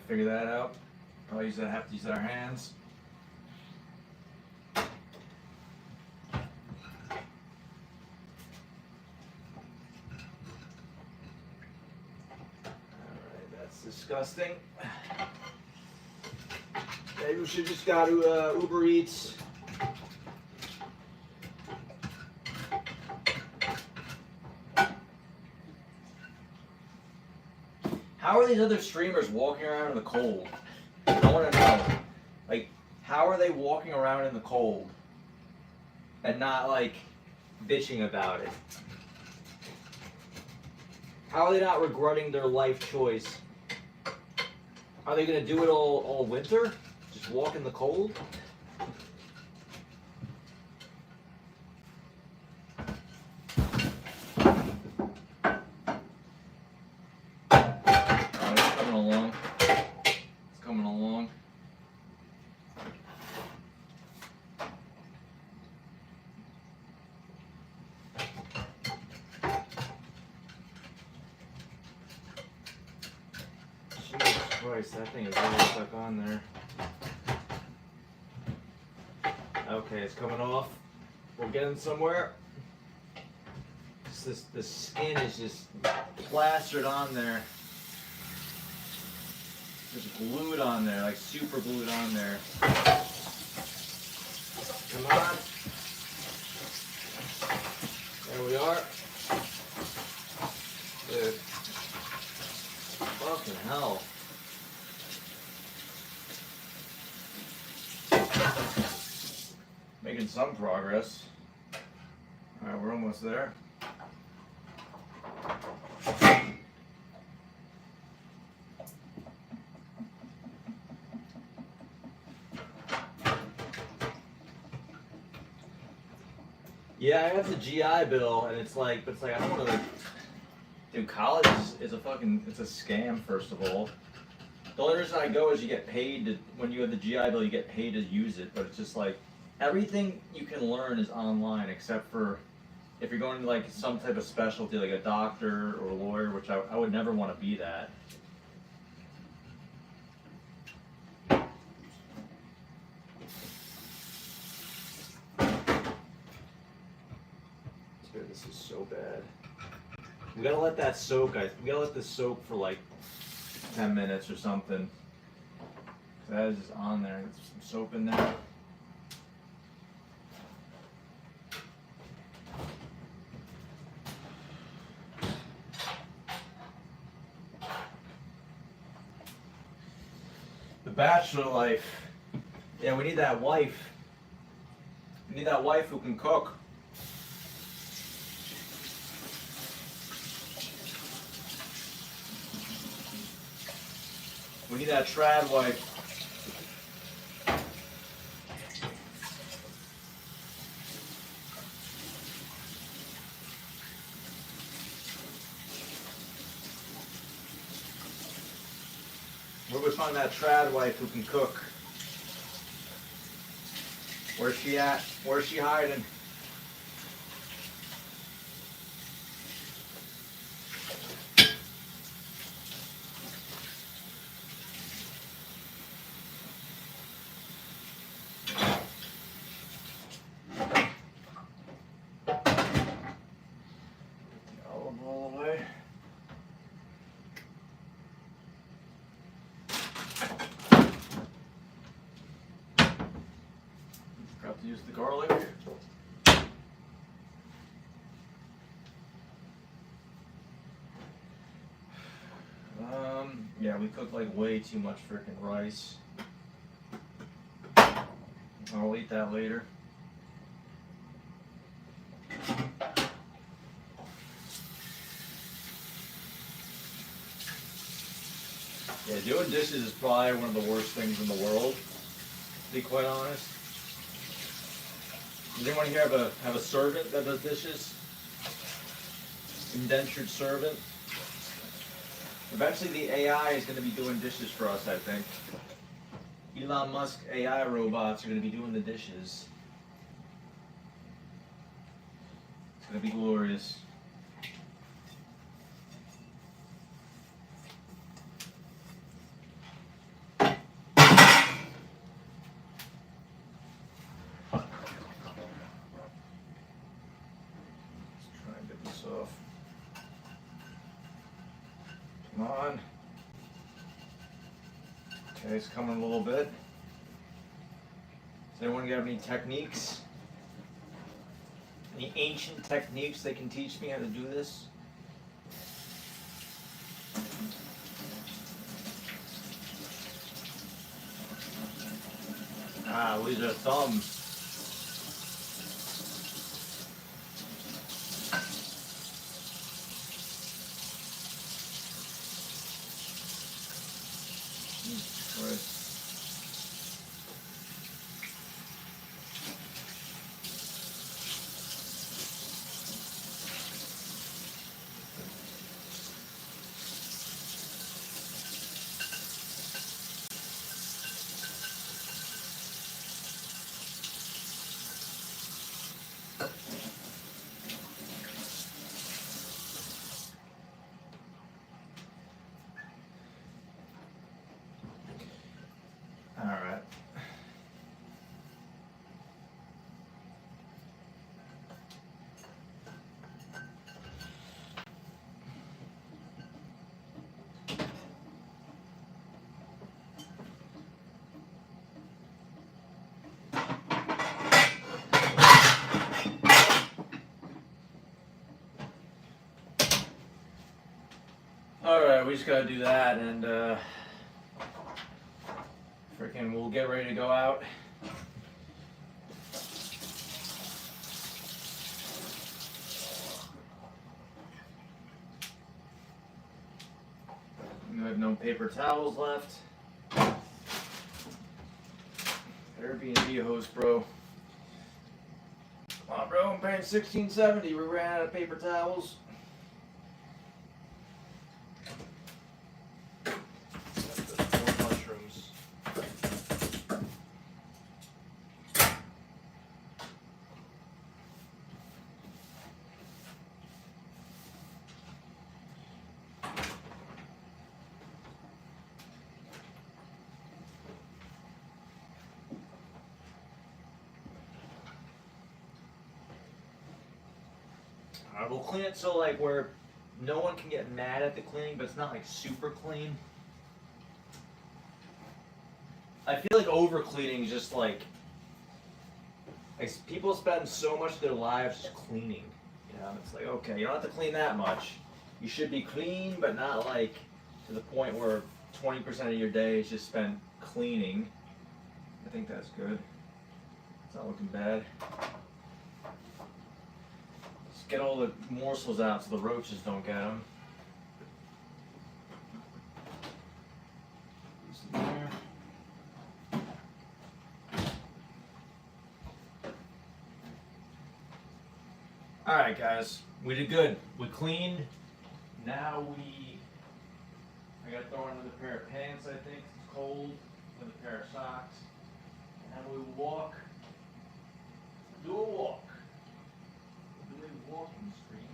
figure that out. Probably have to use our hands. Disgusting. Maybe we should just go to Uber Eats. How are these other streamers walking around in the cold? I want to know. Like, how are they walking around in the cold and not, like, bitching about it? How are they not regretting their life choice? Are they going to do it all winter? Just walk in the cold? Christ, that thing is really stuck on there. Okay, it's coming off. We're getting somewhere. The skin is just plastered on there. Just glued on there, like super glued on there. Come on. There we are. Dude. Fucking hell. Making some progress. Alright, we're almost there. Yeah, I have the GI Bill, and it's like I don't want to. Dude, college is a fucking, it's a scam. First of all, the only reason I go is you get paid to, when you have the GI Bill, you get paid to use it. But it's just like everything you can learn is online, except for if you're going to like some type of specialty, like a doctor or a lawyer, which I would never want to be that. This is so bad. We gotta let that soak, guys. We gotta let this soak for like 10 minutes or something. That is just on there. There's some soap in there. The bachelor life. Yeah, we need that wife. We need that wife who can cook. We need that trad wife. Where we find that trad wife who can cook? Where's she at? Where's she hiding? Use the garlic. Yeah, we cooked like way too much freaking rice. I'll eat that later. Yeah, doing dishes is probably one of the worst things in the world, to be quite honest. Does anyone here have a servant that does dishes? Indentured servant? Eventually the AI is going to be doing dishes for us, I think. Elon Musk AI robots are going to be doing the dishes. It's going to be glorious. Off. Come on. Okay, it's coming a little bit. Does anyone have any techniques? Any ancient techniques they can teach me how to do this? Ah, these are thumbs. Alright, we just gotta do that, and freaking we'll get ready to go out. We have no paper towels left. Airbnb host, bro. Come on, bro, I'm paying $16.70. We ran out of paper towels. More mushrooms. Alright, we'll clean it so like where no one can get mad at the cleaning, but it's not like super clean. I feel like over cleaning is just like people spend so much of their lives just cleaning. You know, it's like, okay, you don't have to clean that much. You should be clean, but not like to the point where 20% of your day is just spent cleaning. I think that's good. It's not looking bad. Let's get all the morsels out so the roaches don't get them. There. Alright guys, we did good. We cleaned. Now I gotta throw in another pair of pants, I think. It's cold. Another pair of socks. And we walk. Do a walk. Do a walking stream.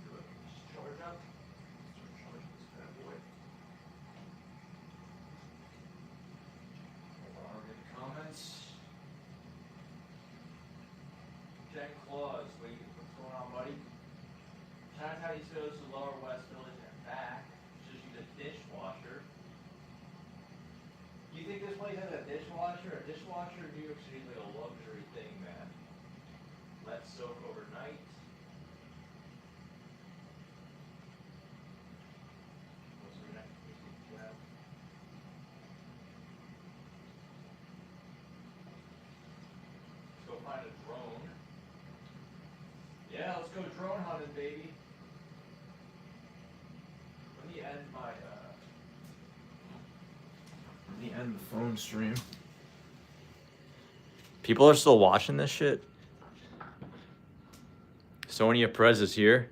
Just charge up. Charge this bad boy. Read the comments. Jack Claus, what's going on, buddy? Chinatown East goes to Lower West Village and back. Just use a dishwasher. You think this place has a dishwasher? A dishwasher in New York City is like a luxury thing, man. Let soak overnight. What's the next thing you have? Let's go find a drone. Yeah, let's go drone hunting, baby. Let me end my Let me end the phone stream. People are still watching this shit. Sonia Perez is here.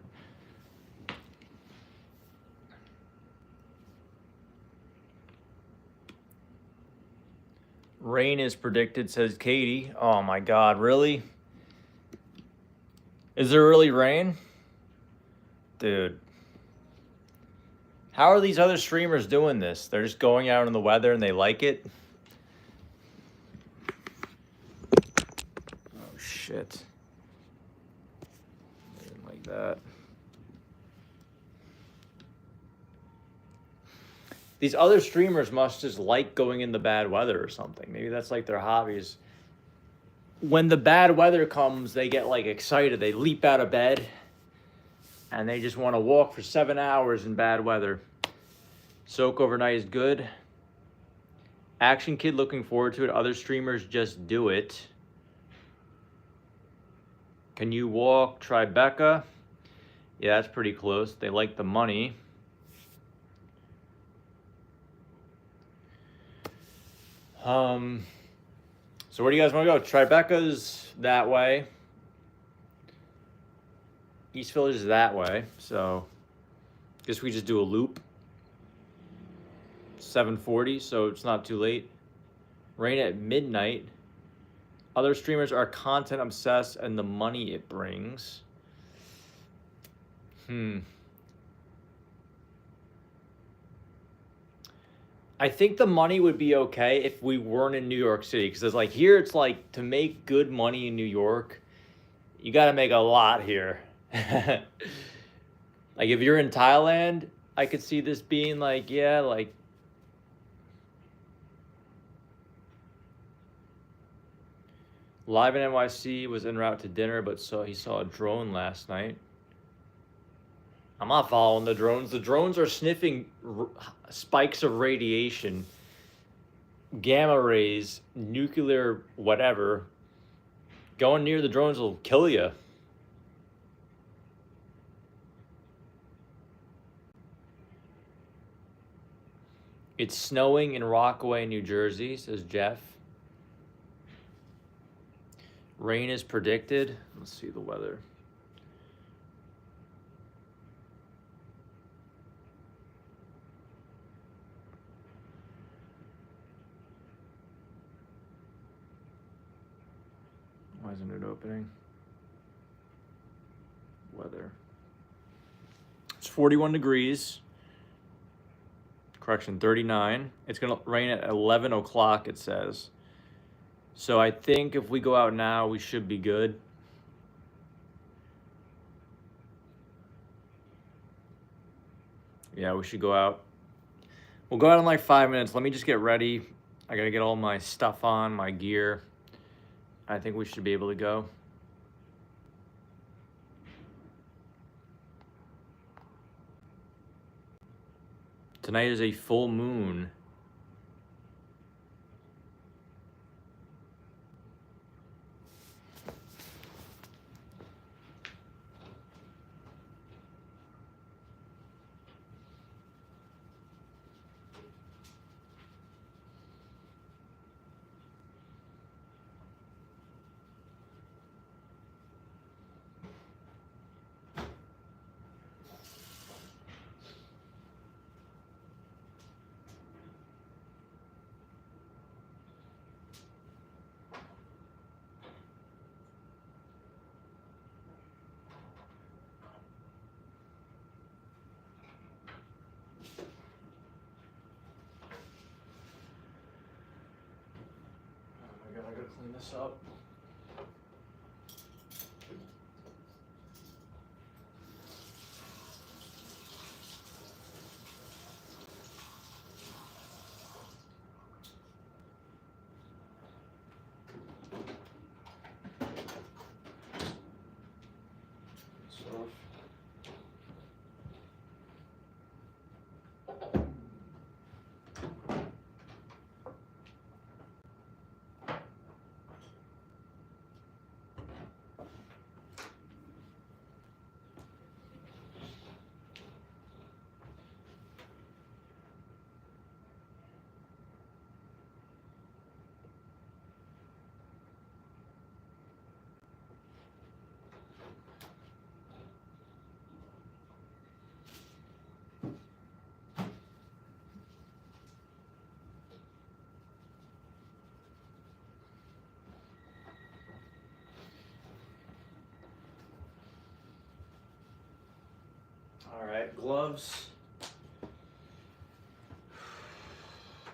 Rain is predicted, says Katie. Oh my God, really? Is there really rain? Dude. How are these other streamers doing this? They're just going out in the weather and they like it? Oh, shit. I didn't like that. These other streamers must just like going in the bad weather or something. Maybe that's like their hobbies. When the bad weather comes, they get like excited. They leap out of bed and they just want to walk for 7 hours in bad weather. Soak overnight is good. Action Kid looking forward to it. Other streamers just do it. Can you walk Tribeca? Yeah, that's pretty close. They like the money. So where do you guys want to go? Tribeca's that way. East Village is that way. So guess we just do a loop. 7:40, so it's not too late. Rain at midnight. Other streamers are content obsessed and the money it brings. I think the money would be okay if we weren't in New York City. Because it's like here, it's like to make good money in New York, you got to make a lot here. Like if you're in Thailand, I could see this being like, yeah, like Live in NYC was en route to dinner, but he saw a drone last night. I'm not following the drones. The drones are sniffing spikes of radiation, gamma rays, nuclear whatever. Going near the drones will kill you. It's snowing in Rockaway, New Jersey, says Jeff. Rain is predicted. Let's see the weather. Why isn't it opening? Weather. It's 41 degrees. Correction, 39. It's going to rain at 11 o'clock, it says. So I think if we go out now, we should be good. Yeah, we should go out. We'll go out in like 5 minutes. Let me just get ready. I got to get all my stuff on, my gear. I think we should be able to go. Tonight is a full moon. I gotta clean this up. All right, gloves.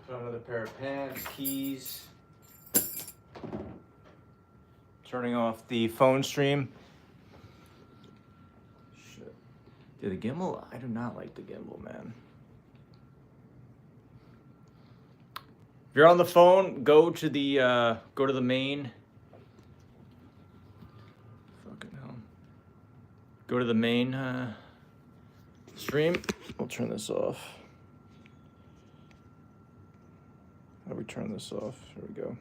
Put on another pair of pants, keys. Turning off the phone stream. Shit. Dude, the gimbal, I do not like the gimbal, man. If you're on the phone, go to the main. Fucking hell. Go to the main stream. We'll turn this off. How do we turn this off? Here we go.